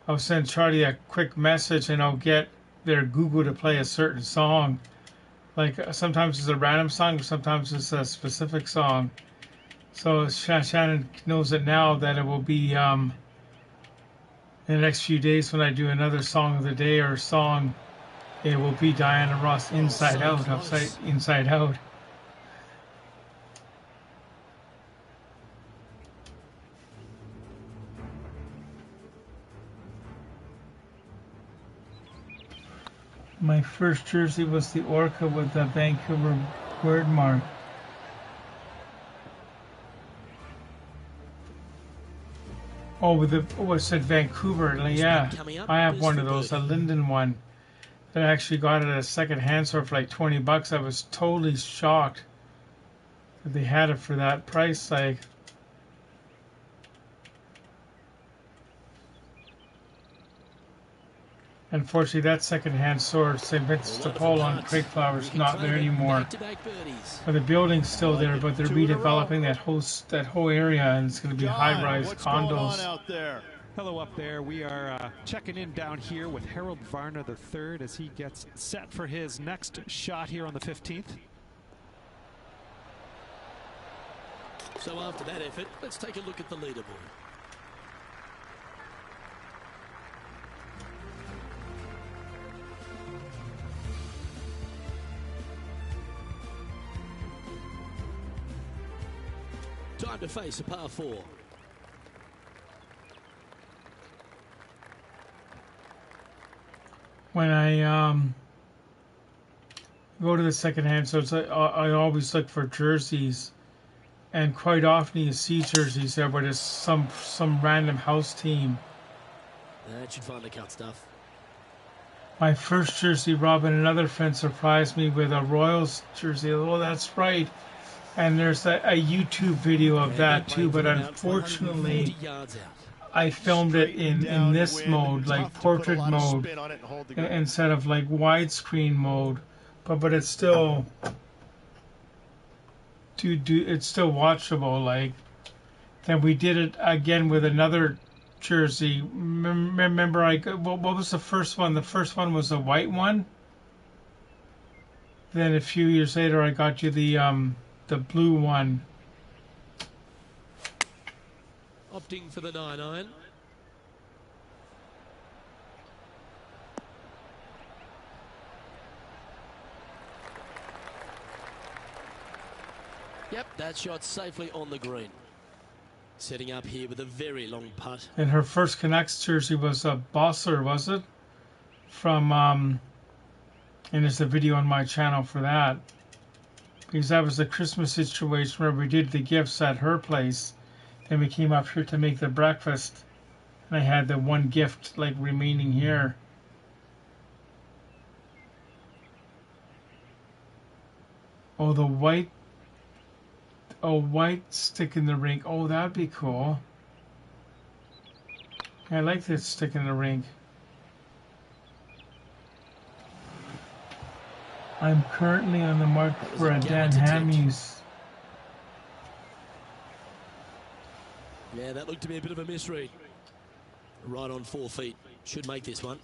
I'll send Charlie a quick message and I'll get their Google to play a certain song. Like sometimes it's a random song, sometimes it's a specific song. So Shannon knows it now that it will be in the next few days when I do another song of the day or song, it will be Diana Ross, Inside Out, Inside Out. My first jersey was the Orca with the Vancouver word mark. Oh, it said Vancouver. Yeah, I have one of those, a Linden one. That I actually got it at a second-hand store for like $20. I was totally shocked that they had it for that price. Like, unfortunately, that second-hand store, St. Vincent de Paul on Craigflower, is not there anymore. But the building's still there, but they're redeveloping that whole area, and it's going to be high-rise condos. Hello up there. We are checking in down here with Harold Varner III as he gets set for his next shot here on the 15th. So after that effort, let's take a look at the leaderboard. Time to face a par 4. When I go to the second-hand stores, I always look for jerseys, and quite often you see jerseys there, but it's some random house team. That should finally cut stuff. My first jersey, Robin, another friend surprised me with a Royals jersey. Oh, that's right. And there's a YouTube video of that too, but unfortunately, I filmed it in this mode, like portrait mode, instead of like widescreen mode. But it's still it's still watchable. Like, then we did it again with another jersey. Remember, what was the first one? The first one was a white one. Then a few years later, I got you the blue one. Opting for the 9-iron. Yep, that shot safely on the green. Setting up here with a very long putt. And her first Canucks jersey was a Bossler, was it? From, and there's a video on my channel for that. Because that was the Christmas situation where we did the gifts at her place. Then we came up here to make the breakfast. And I had the one gift, like, remaining here. Oh, the white... Oh, white stick in the rink. Oh, that'd be cool. I like this stick in the rink. I'm currently on the market for a Dan Hammies. Yeah, that looked to be a bit of a misread. Right on 4 feet. Should make this one.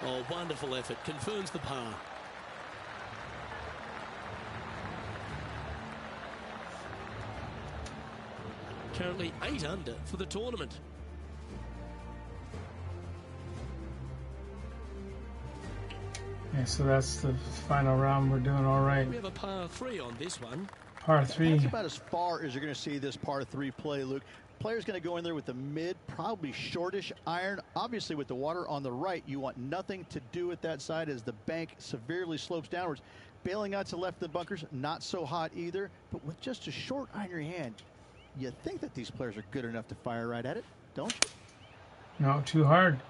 Oh, wonderful effort. Confirms the par. Currently 8 under for the tournament. Yeah, so that's the final round. We're doing all right. We have a par 3 on this one. Par 3. That's about as far as you're going to see this par 3 play, Luke. Player's going to go in there with the mid, probably shortish iron. Obviously, with the water on the right, you want nothing to do with that side as the bank severely slopes downwards. Bailing out to left of the bunkers, not so hot either. But with just a short iron in your hand, you think that these players are good enough to fire right at it, don't you? No, too hard.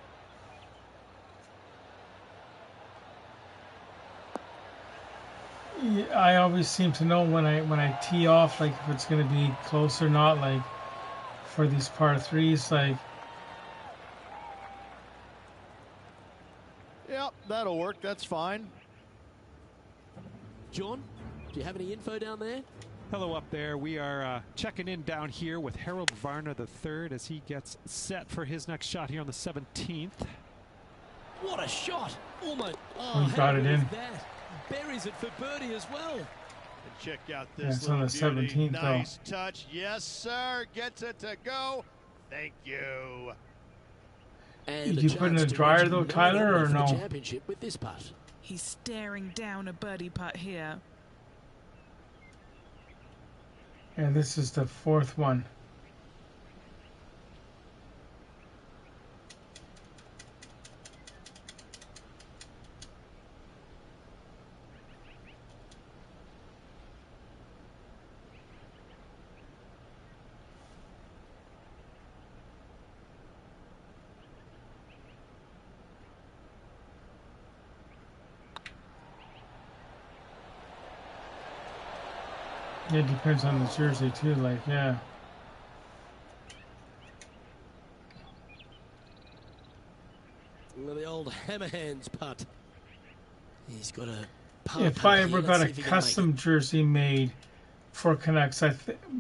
Yeah, I always seem to know when I tee off, like, if it's going to be close or not, like, for these par 3s, like... Yep, that'll work. That's fine. John, do you have any info down there? Hello up there. We are checking in down here with Harold Varner III as he gets set for his next shot here on the 17th. What a shot! Almost. Oh, he got it in. That buries it for birdie as well. And check out Yeah, this it's on the little beauty. 17th, Nice touch. Yes, sir. Gets it to go. Thank you. And Did you put in a dryer though, Tyler, or no? Championship with this putt. He's staring down a birdie putt here. Yeah, this is the 4th one. It depends on the jersey too, like, yeah. Well, the old hammer hands putt. He's got a par If I putt ever here. got Let's a see if he can make custom jersey made for Canucks,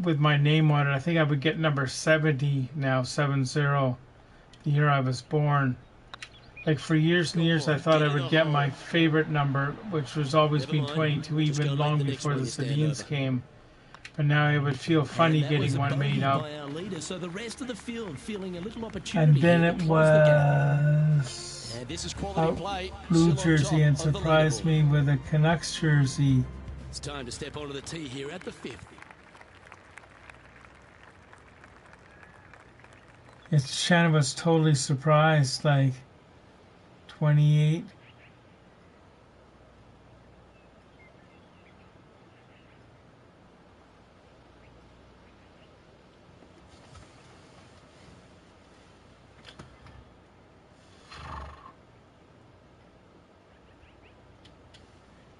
with my name on it, I think I would get number 70 now, 70, the year I was born. Like, for years and years, I thought I would get my favorite number, which was always been 22, even long before the Sedins came. But now it would feel funny And that was getting a one bogey made up. by our leader, so the rest of the field feeling a little opportunity And then here it to close the gap. was And this is quality a play. blue Still on jersey top and of the surprised leaderboard. me with a Canucks jersey. It's time to step onto the tee here at the 5th. Shannon was totally surprised, like 28.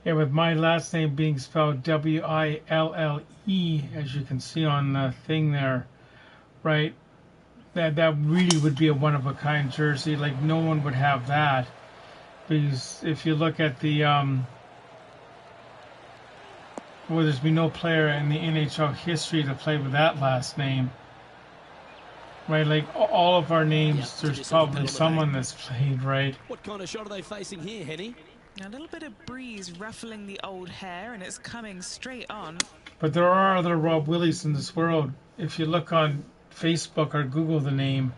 Yeah, with my last name being spelled W-I-L-L-E, as you can see on the thing there, right? That really would be a one-of-a-kind jersey. Like, no one would have that. Because if you look at the, well, there's been no player in the NHL history to play with that last name. right? Like all of our names, Yep, there's just probably on the someone back. that's played, right? What kind of shot are they facing here, Henny? A little bit of breeze ruffling the old hair, and it's coming straight on. But there are other Rob Willies in this world. If you look on Facebook or Google the name,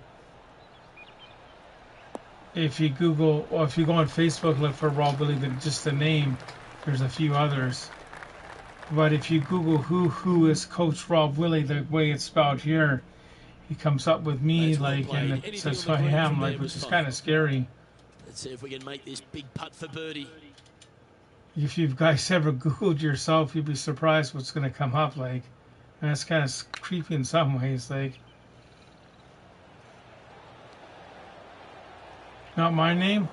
if you go on Facebook, look for Rob Willie, just the name, there's a few others. But if you Google who is Coach Rob Willie, the way it's spelled here, he comes up with me, That's well like, played. and it Anything says on who the I green am, from like, there which was is fine. kind of scary. Let's see if we can make this big putt for birdie. If you guys ever Googled yourself, you'd be surprised what's going to come up, like, and it's kind of creepy in some ways, like. Not my name?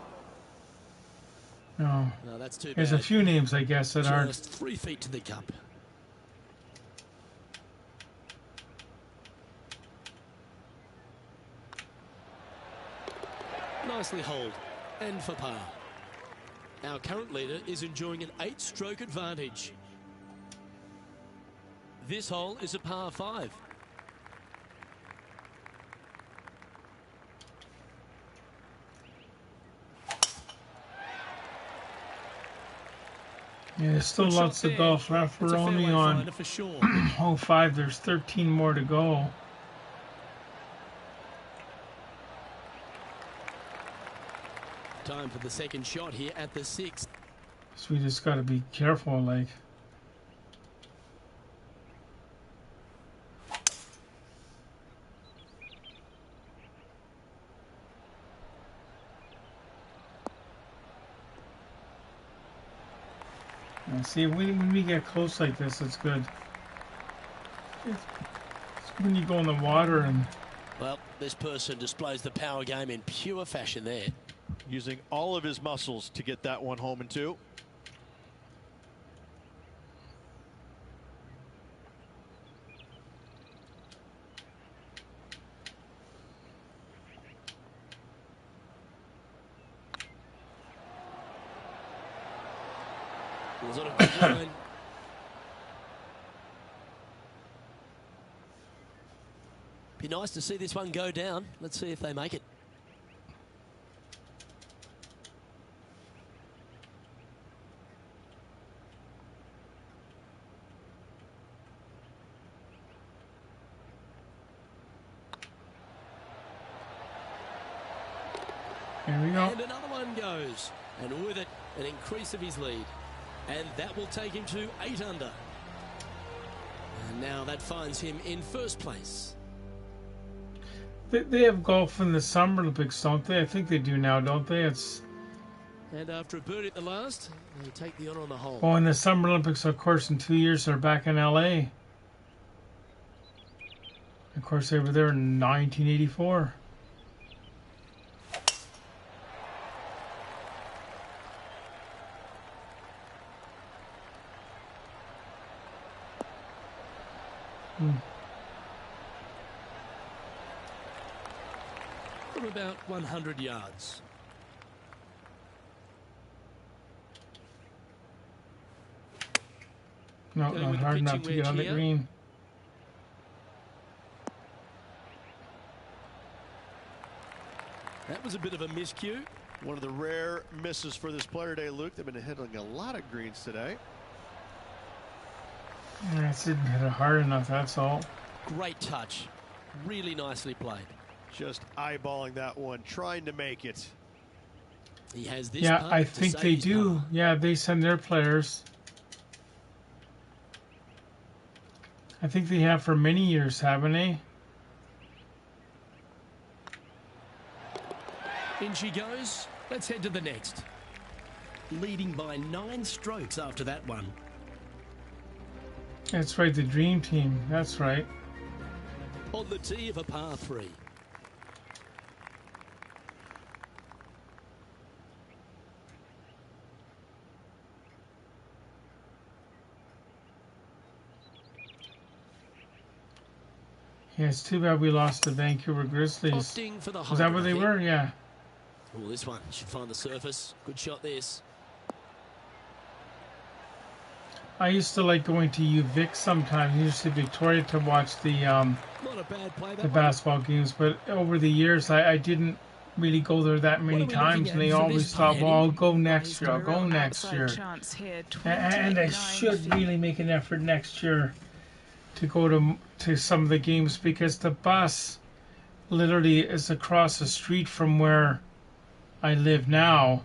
No. No, that's too There's bad. a few names, I guess, that aren't. Just 3 feet to the cup. Nicely holed. And for par. Our current leader is enjoying an 8-stroke advantage. This hole is a par 5. Yeah, there's still Good lots shot of there. golf left. That's We're a only fairway on finder for sure. 05. There's 13 more to go. Time for the second shot here at the 6th. So we just got to be careful, like. And see, when we get close like this, it's good. It's when you go in the water and. Well, this person displays the power game in pure fashion there. Using all of his muscles to get that one home and two. Was on a good line. Be nice to see this one go down. Let's see if they make it. Here we go. And another one goes. And with it, an increase of his lead. And that will take him to 8 under. And now that finds him in first place. They have golf in the Summer Olympics, don't they? I think they do now, don't they? It's. And after a birdie at the last, they take the honour on the hole. Oh, in the Summer Olympics, of course, in 2 years, they're back in LA. Of course, they were there in 1984. From about 100 yards. No, Going not with the hard enough pitching to get on the wedge here. green. That was a bit of a miscue. One of the rare misses for this player today, Luke. They've been hitting a lot of greens today. I just didn't hit it hard enough, that's all. Great touch. Really nicely played. Just eyeballing that one, trying to make it. He has this Yeah, putt I to think save they his do. par. Yeah, they send their players. I think they have for many years, haven't they? In she goes. Let's head to the next. Leading by 9 strokes after that one. That's right, the Dream Team. That's right. On the tee of a par 3. Yeah, it's too bad we lost the Vancouver Grizzlies. Opting for the Is that hole, where I they think. were? Yeah. Oh, this one should find the surface. Good shot, this. I used to like going to UVic sometimes, used to Victoria, to watch the Not a a bad play, the that one. basketball games, but over the years I didn't really go there that many What are we times, looking and they at for always this thought, one, well, I'll Eddie? go Well, next he's year, got I'll a go real next outside year. chance here. And I 29 should feet. really make an effort next year to go to some of the games, because the bus literally is across the street from where I live now.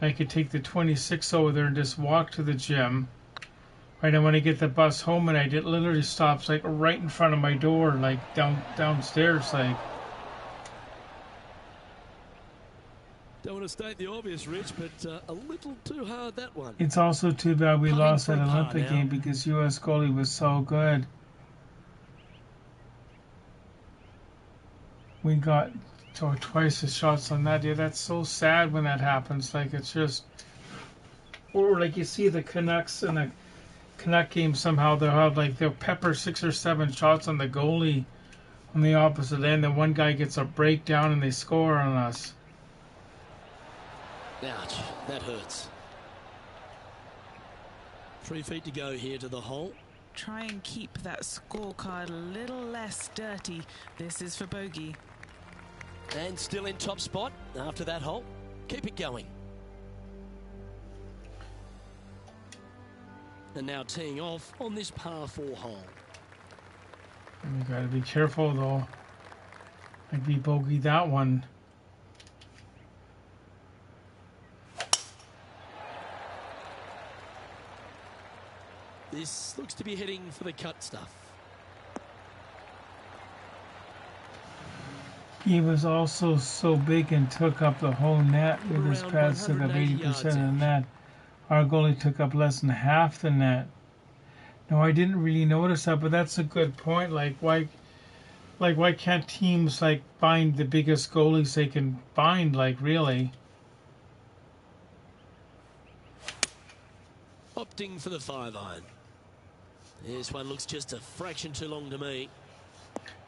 I could take the 26 over there and just walk to the gym. Right, and when I get the bus home, and it literally stops like right in front of my door, like downstairs, like. Don't want to state the obvious, Rich, but a little too hard, that one. It's also too bad we Putting lost for that a par Olympic now. game, because U.S. goalie was so good. We got twice the shots on that. Yeah, that's so sad when that happens. Like, it's just, or like you see the Canucks in the Canuck game, somehow they'll pepper 6 or 7 shots on the goalie on the opposite end, and one guy gets a breakdown and they score on us. Ouch, that hurts. 3 feet to go here to the hole. Try and keep that scorecard a little less dirty. This is for bogey. And still in top spot after that hole. Keep it going. And now teeing off on this par 4 hole. You gotta be careful though. I'd be bogey that one. This looks to be heading for the cut stuff. He was also so big and took up the whole net with his Around pads took up 180 80% yards of the out. net. Our goalie took up less than half the net. No, I didn't really notice that, but that's a good point. Like why can't teams like find the biggest goalies they can find? Like really? Opting for the 5-iron. This one looks just a fraction too long to me.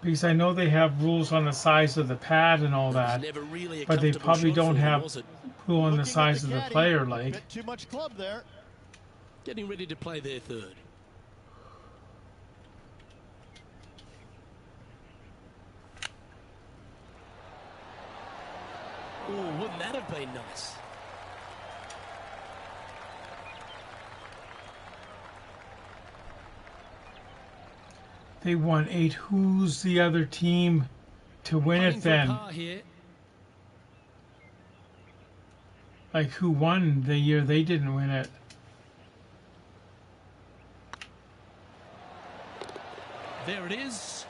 Because I know they have rules on the size of the pad and all It was that, never really a but they comfortable probably shot don't for him, have was it? who on the Looking at size of the caddy, player. Like, bit too much club there. Getting ready to play their third. Oh, wouldn't that have been nice? they won 8. Who's the other team to win Putting it for a then? par here. Like who won the year they didn't win it? There it is.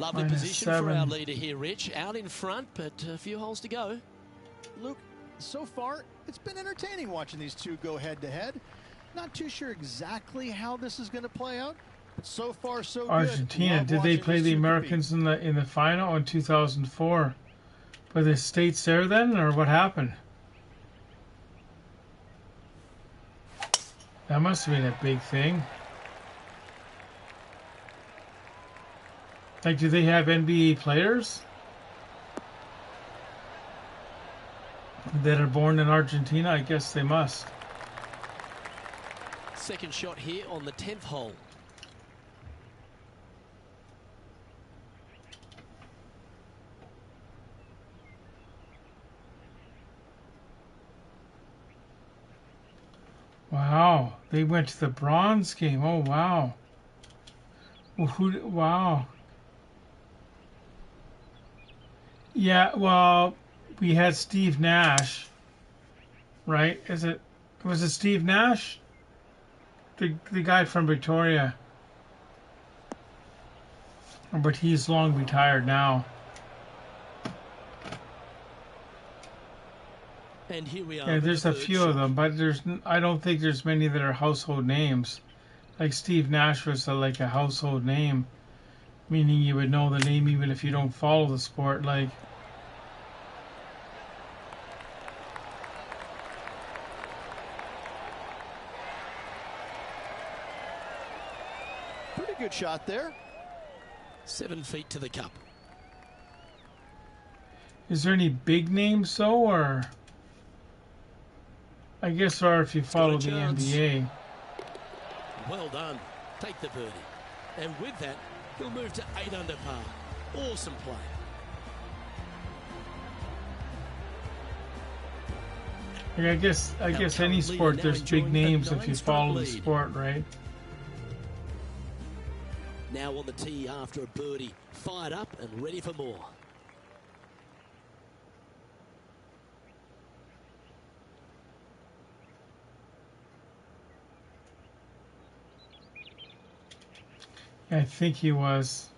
Lovely Minus position for our 7. leader here, Rich. Out in front, but a few holes to go. Luke, so far, it's been entertaining watching these two go head-to-head. Not too sure exactly how this is going to play out, but so far, so good. Argentina. Love Did they watching play these the two compete. Americans in the final in 2004? Were the States there then, or what happened? That must have been a big thing. Like, do they have NBA players that are born in Argentina? I guess they must. Second shot here on the 10th hole. Wow, they went to the bronze game. Oh, wow. Well, wow. Yeah, well, we had Steve Nash, right? Was it Steve Nash? The guy from Victoria. But he's long retired now. And here we are. Yeah, with there's the a third few shot. of them, but I don't think there's many that are household names. Like Steve Nash was like a household name, meaning you would know the name even if you don't follow the sport. Like, Pretty good shot there. 7 feet to the cup. is there any big names though, or I guess, or if you follow the NBA. Well done. Take the birdie. And with that, he'll move to 8 under par. Awesome play. I guess any sport, there's big names if you follow the sport, right? Now on the tee after a birdie. Fired up and ready for more. I think he was.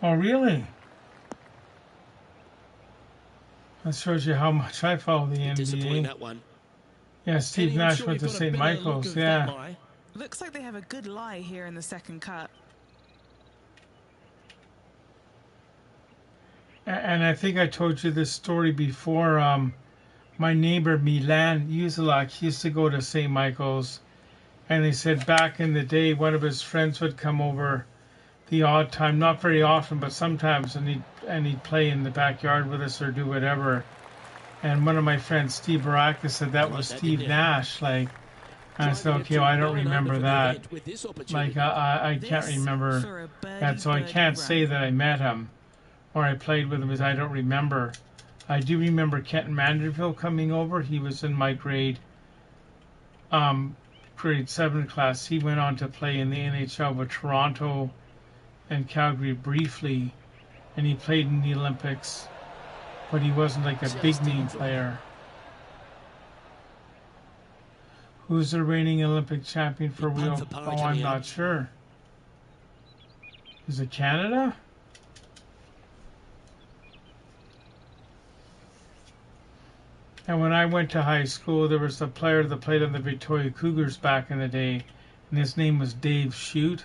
Oh, really? That shows you how much I follow the Disappointing NBA. that one. Yeah, Steve Nash went to St. Michael's. Yeah. Looks like they have a good lie here in the second cut. And I think I told you this story before. My neighbor Milan Uzelak used to go to St. Michael's, and they said back in the day one of his friends would come over the odd time, not very often, but sometimes, and he'd play in the backyard with us or do whatever. And one of my friends, Steve Baraka, said that was Steve Nash. Like, and I said, okay, well, I don't remember that. Like, I can't remember that, so I can't say that I met him or I played with him, because I don't remember. I do remember Kenton Manderville coming over. He was in my grade 7 class. He went on to play in the NHL with Toronto and Calgary briefly, and he played in the Olympics, but he wasn't like a big name player. Who's the reigning Olympic champion for wheel? Oh, I'm not sure. Is it Canada? And when I went to high school, there was a player that played on the Victoria Cougars back in the day, and his name was Dave Shute.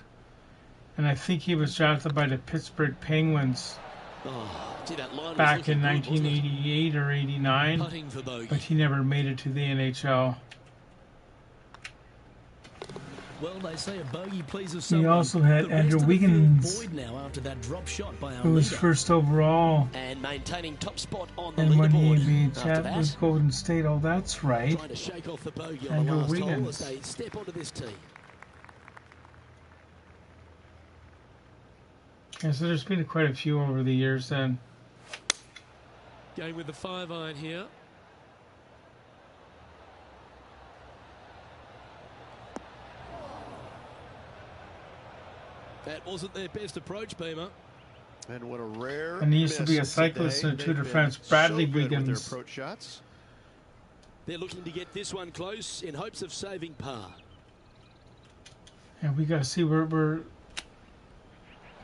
And I think he was drafted by the Pittsburgh Penguins back in 1988 or 89, but he never made it to the NHL. Well, they say a bogey pleases He also had Andrew Wiggins, who was first overall, and maintaining top spot on the and when he leaderboard. beat with Golden State. Oh, that's right. Trying to shake off the bogey on the Andrew last hole Wiggins. as they step onto this tee. Yeah, so there's been quite a few over the years then. Going with the 5-iron here. That wasn't their best approach, Beamer. And what a rare And he used to be a miss cyclist in today. the Tour de They've France. been Bradley so good with their Wiggins. approach shots. They're looking to get this one close in hopes of saving par. And we got to see we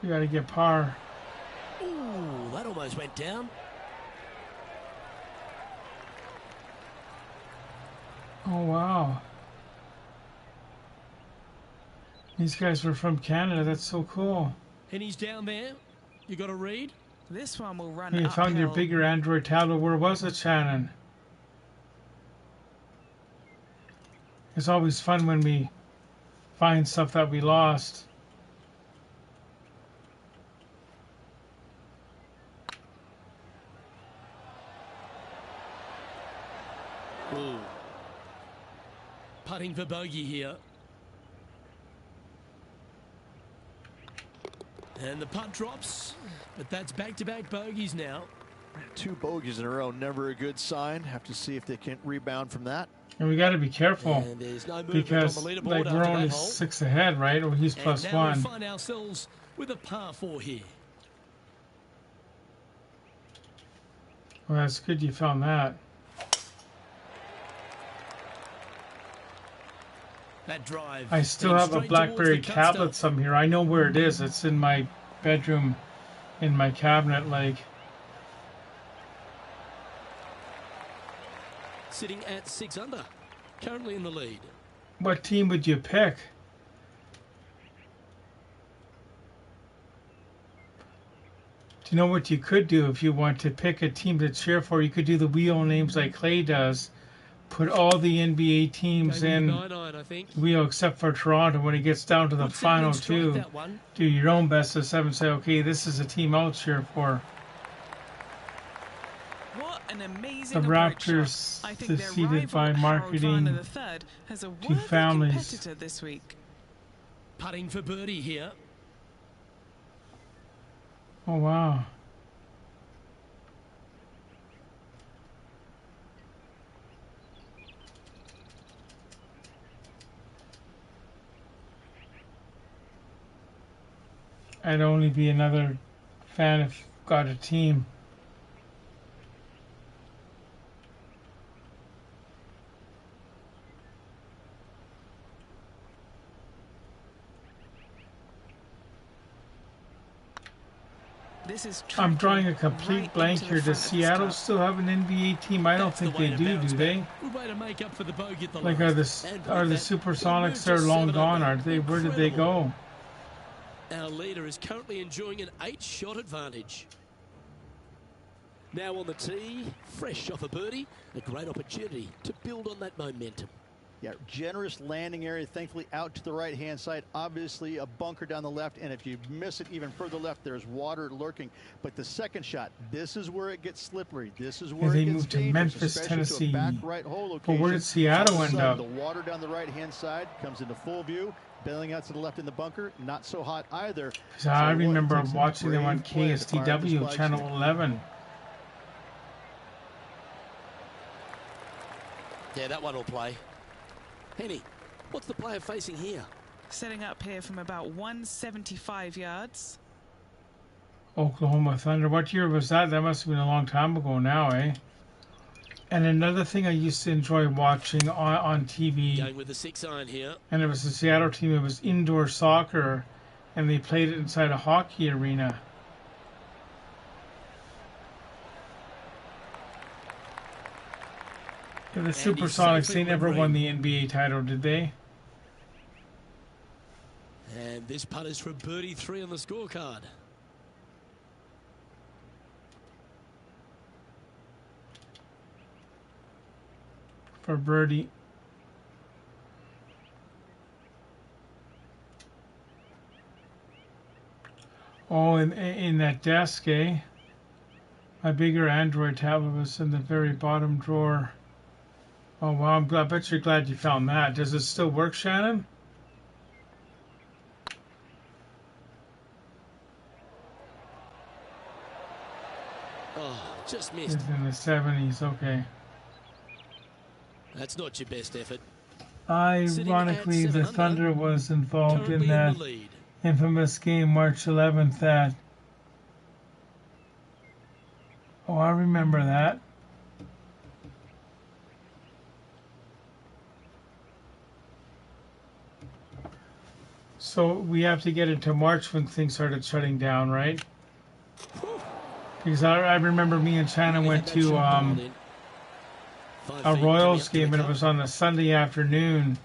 got to get par. Ooh, that almost went down. Oh, wow. These guys were from Canada. That's so cool. And he's down there. You got to read. This one will run You found your uphill. bigger Android tablet. Where was it, Shannon? It's always fun when we find stuff that we lost. Ooh. Putting for bogey here. And the putt drops, but that's back-to-back bogeys now. 2 bogeys in a row, never a good sign. Have to see if they can rebound from that. And we got to be careful And there's no movement because on the leaderboard like after we're that only hole. 6 ahead, right? Or he's plus And now 1. we find ourselves with a par 4 here. Well, that's good you found that. That drive. I still heading have a straight BlackBerry towards the tablet cut some here. I know where it is. It's in my bedroom, in my cabinet. Like, sitting at 6 under, currently in the lead. what team would you pick? Do you know what you could do if you want to pick a team to cheer for? You could do the wheel names like Clay does, put all the NBA teams in I think. wheel except for Toronto when it gets down to the final two. Do your own best of 7. Say, okay, this is a team I'll cheer for. What an amazing The Raptors I think their succeeded by rival, marketing Harold Varner III, has a to worthy families. competitor this week. Putting for birdie here. Oh, wow. I'd only be another fan if got a team. I'm drawing a complete blank here. Does Seattle still have an NBA team? I don't think they do they? Like, are the Supersonics there long gone? Are they? Where did they go? Our leader is currently enjoying an 8-shot advantage. Now on the tee, fresh off a birdie, a great opportunity to build on that momentum. Yeah, generous landing area, thankfully out to the right-hand side. Obviously a bunker down the left, and if you miss it even further left, there's water lurking. But the second shot, this is where it gets slippery. This is where they it gets moved to dangerous, Memphis, especially Tennessee. to a back right hole location. But where did Seattle end up? The water down the right-hand side comes into full view, bailing out to the left in the bunker. Not so hot either. So I remember watching them on KSTW, Channel 11. Yeah, that one will play. Henny, what's the player facing here? Setting up here from about 175 yards. Oklahoma Thunder. What year was that? That must have been a long time ago now, eh? And another thing I used to enjoy watching on TV. Going with the 6-iron here. And it was the Seattle team. It was indoor soccer, and they played it inside a hockey arena. The Supersonics, they never won the NBA title, did they? And this putt is for birdie 3 on the scorecard. For birdie. Oh, in that desk, eh? My bigger Android tablet was in the very bottom drawer. Oh, wow, I bet you're glad you found that. Does it still work, Shannon? Oh, just missed. It's in the 70s, okay. That's not your best effort. Ironically, the Thunder was involved in that infamous game, March 11th, that... Oh, I remember that. So we have to get into March when things started shutting down, right? Because I remember me and Shannon went to a Royals game, and it was on a Sunday afternoon,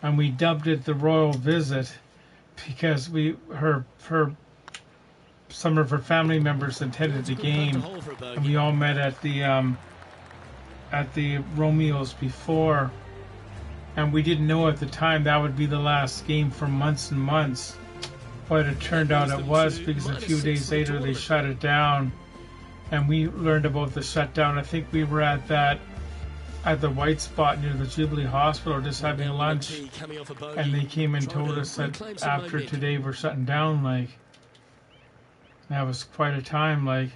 and we dubbed it the Royal Visit because some of her family members attended the game, and we all met at the Romeos before. And we didn't know at the time that would be the last game for months and months. But it turned out it was, because a few days later they shut it down. And we learned about the shutdown. I think we were at the white spot near the Jubilee Hospital just having lunch. And they came and told us that after today we're shutting down, like. That was quite a time, like.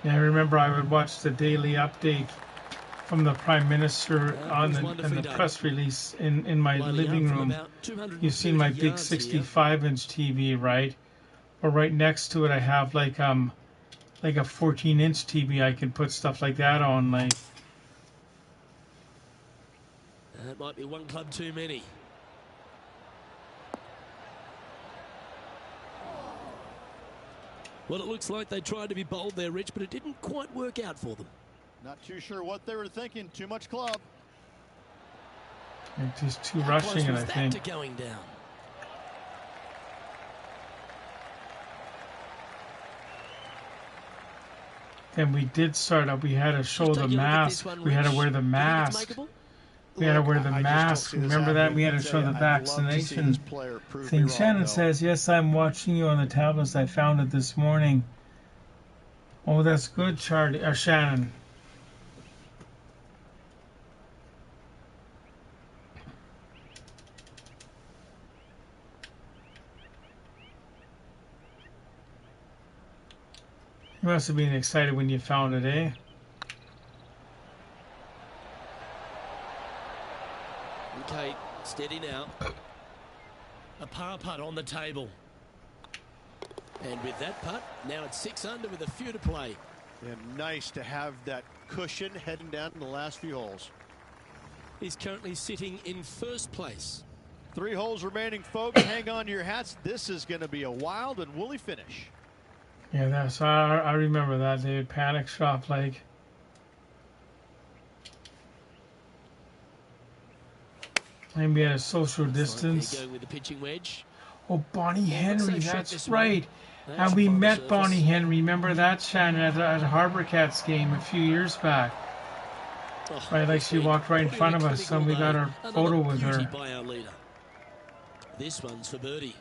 Yeah, I remember I would watch the daily update from the Prime Minister on the press release in my living room. You've seen my big 65-inch TV, right? Or right next to it, I have like a 14-inch TV. I can put stuff like that on, like. That might be one club too many. Well, it looks like they tried to be bold there, Rich, but it didn't quite work out for them. Not too sure what they were thinking. Too much club. Just two How rushing close it, was I that think. to going down? Then we did start up. We had to show Just the taking a look at this mask. one, We had to Rich. wear the Do you think it's mask. makeable? We had to Look, wear the I just don't mask. see this Remember that? happening. We had I to tell show you, the I'd love to see vaccination this player prove me thing. wrong, Shannon though. says, yes, I'm watching you on the tablets. I found it this morning. Oh, that's good, Charlie. Or Shannon. You must have been excited when you found it, eh? Okay, steady now. A par putt on the table. And with that putt, now it's 6 under with a few to play. And nice to have that cushion heading down in the last few holes. He's currently sitting in first place. 3 holes remaining, folks. Hang on to your hats. This is going to be a wild and woolly finish. Yeah, that's I remember that, David. Panic shop, like. Maybe at a social distance. There you go with the pitching wedge. Oh, Bonnie Henry, so short that's this right. one. That's And we on the met surface. Bonnie Henry. Remember that, Shannon, at Harbour Cats game a few years back. Oh, Right, like this she week, walked right in really front of us, and we clinical got day. our Another photo with beauty her. by our leader. This one's for birdie.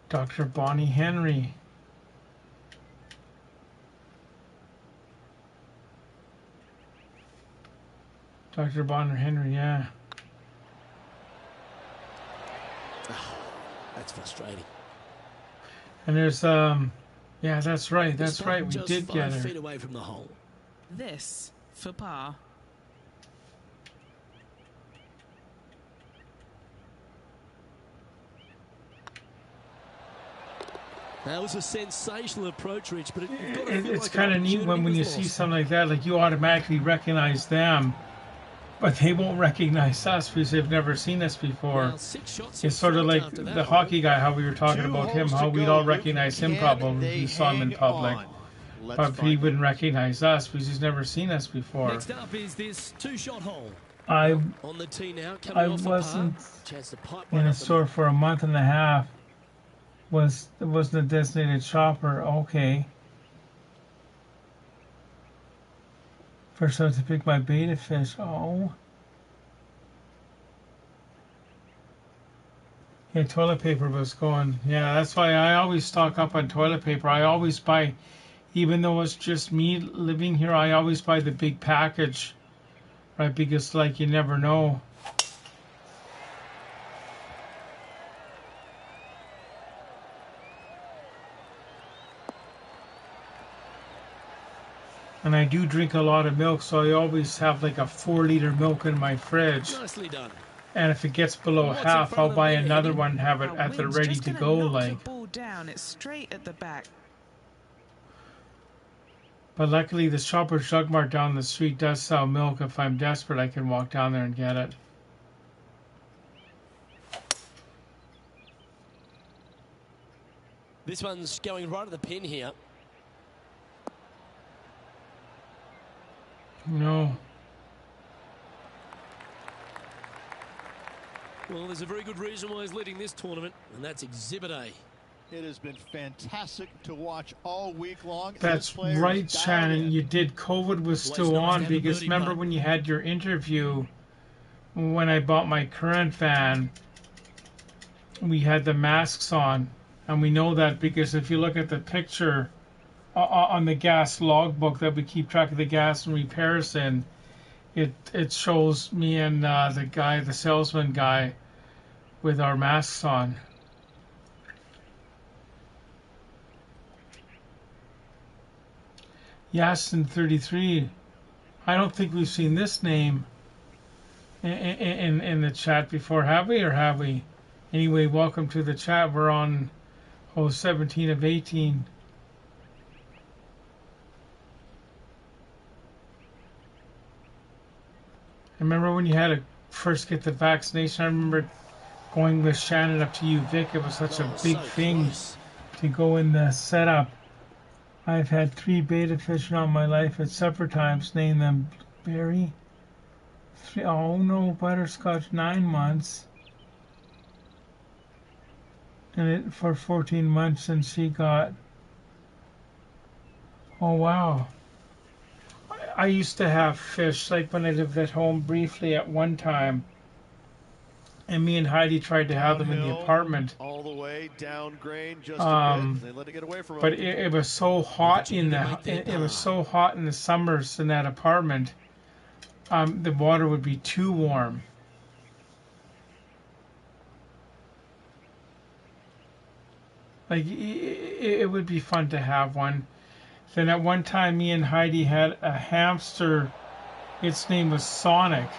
Dr. Bonnie Henry. Dr. Bonnie Henry, yeah. That's frustrating. And there's, yeah, that's right, This that's spot right, we just did 5 get her. feet away from the hole. This for par. That was a sensational approach, Rich, but you've got to feel It's like kind of an neat when opportunity you was see lost. something like that, like you automatically recognize them, but they won't recognize us because they've never seen us before. Now, 6 shots It's in sort of front like after that the hole. hockey guy, how we were talking 2 about him, holes how to we'd go, all Luke. recognize him Can probably they if we saw him in hang public. on? Let's But he find wouldn't out. recognize us because he's never seen us before. Next up is this 2-shot hole. I On the tee now, coming I off a wasn't par. Chance to pipe in one a up the store for a month and a half. Wasn't a designated shopper. Okay. First I had to pick my beta fish. Oh. Yeah, toilet paper was going. Yeah, that's why I always stock up on toilet paper. I always buy, even though it's just me living here, I always buy the big package, right? Because, like, you never know. And I do drink a lot of milk, so I always have like a 4-liter milk in my fridge. Nicely done. And if it gets below What's in half, front I'll of them buy there, another Henry? one and have it Our at the wind's ready just to gonna go. knock Like, the ball down. It's straight at the back. but luckily the Shoppers Drug Mart down the street does sell milk. If I'm desperate, I can walk down there and get it. This one's going right at the pin here. No. Well, there's a very good reason why he's leading this tournament, and that's Exhibit A. It has been fantastic to watch all week long. That's This player right, is dialed Shannon. in. You did. COVID was still nice to on have a because birdie remember putt. when you had your interview when I bought my current van, we had the masks on. And we know that because if you look at the picture on the gas logbook that we keep track of the gas and repairs in, it shows me and the salesman guy, with our masks on. Yasin 33. I don't think we've seen this name in the chat before, have we? Or have we? Anyway, welcome to the chat. We're on 17 of 18. I remember when you had to first get the vaccination. I remember going with Shannon up to you, Vic. It was such a Oh, big so thing close. to go in the setup. I've had 3 beta fish in all my life at supper times. Name them Berry. Oh no, Butterscotch 9 months. And it for 14 months, and she got. Oh wow. I used to have fish, like when I lived at home briefly at one time. And me and Heidi tried to have them in the apartment. All the way down grain just a bit. They let it get away from But them. it was so hot in the it was so hot in the summers in that apartment. The water would be too warm. Like it would be fun to have one. Then at one time, me and Heidi had a hamster. Its name was Sonic.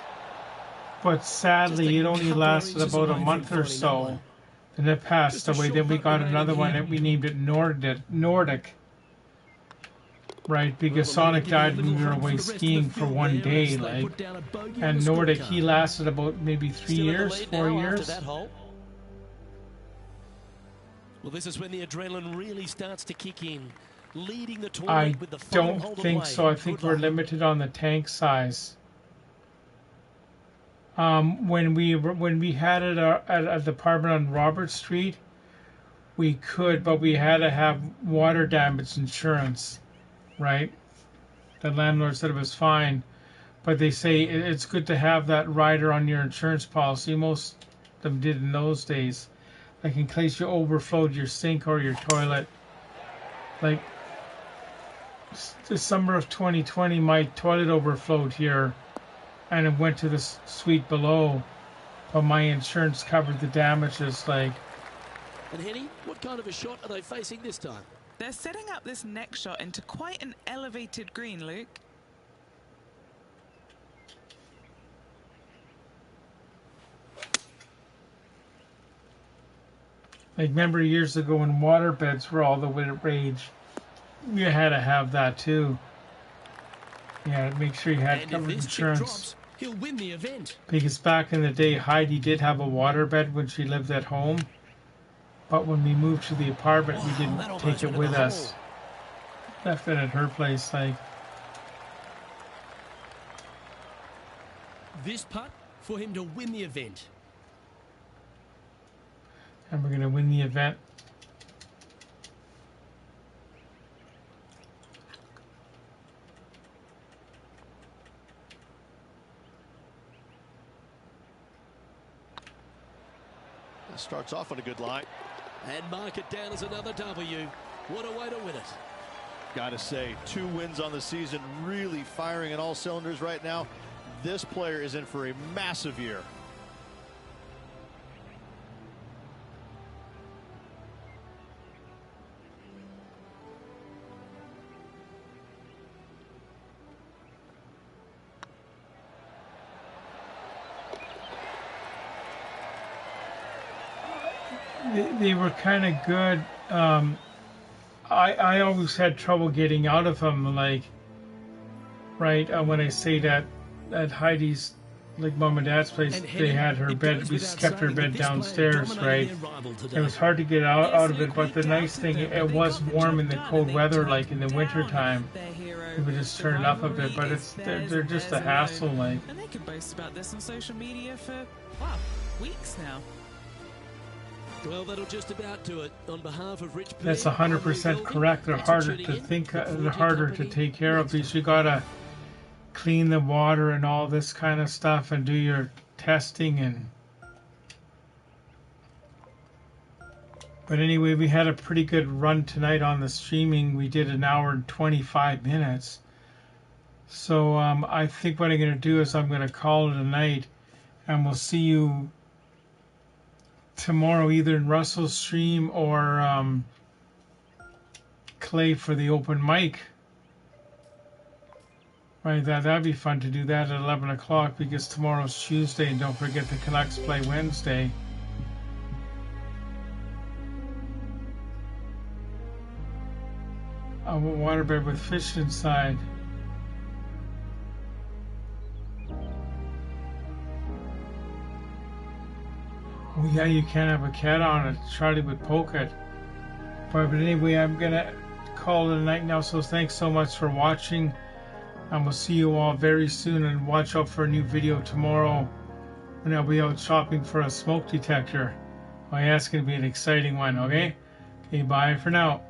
But sadly, it only lasted about a month or so. And it passed away. Then we got another one and we named it Nordic. Right, because Sonic died when we were away skiing for one day. Like, and Nordic, he lasted about maybe 3 years, 4 years. Well, this is when the adrenaline really starts to kick in. Leading the I tournament with the final don't hold think away. so. I think we're limited on the tank size. When we had it at the apartment on Robert Street, we could, but we had to have water damage insurance, right? The landlord said it was fine, but they say it's good to have that rider on your insurance policy. Most of them did in those days, like in case you overflowed your sink or your toilet. Like the summer of 2020, my toilet overflowed here. And it went to the suite below, but my insurance covered the damages. Like, and Henny, what kind of a shot are they facing this time? They're setting up this next shot into quite an elevated green, Luke. Like, remember years ago when water beds were all the rage? You had to have that too. Yeah, make sure you had covered insurance. Drops, he'll win the event. Because back in the day, Heidi did have a waterbed when she lived at home. But when we moved to the apartment, we didn't take it with us. Left it at her place. Like, this putt for him to win the event. And we're going to win the event. Starts off on a good line. And mark it down as another W. What a way to win it. Got to say, 2 wins on the season, really firing at all cylinders right now. This player is in for a massive year. They were kind of good. I always had trouble getting out of them. Like, right when I say that at Heidi's, like mom and dad's place, they had her bed. We kept her bed downstairs, right? It was hard to get out of it, but the nice thing, it was warm in the cold weather, like in the winter time. We would just turn it up a bit, but they're just a hassle, like. And they could boast about this on social media for, wow, weeks now. Well, that'll just about do it. On behalf of Rich, That's 100% correct. They're harder to think. They're harder to take care of because you gotta clean the water and all this kind of stuff and do your testing and. But anyway, we had a pretty good run tonight on the streaming. We did 1 hour and 25 minutes. So I think what I'm gonna do is I'm gonna call it a night, and we'll see you tomorrow either in Russell's stream or Clay for the open mic. Right, that'd be fun to do that at 11 o'clock because tomorrow's Tuesday and don't forget the Canucks play Wednesday. A waterbed with fish inside. Oh yeah, you can't have a cat on it. Charlie would poke it. But anyway, I'm gonna call it a night now. So thanks so much for watching. And we'll see you all very soon, and watch out for a new video tomorrow when I'll be out shopping for a smoke detector. Oh yeah, it's going to be an exciting one, okay? Okay, bye for now.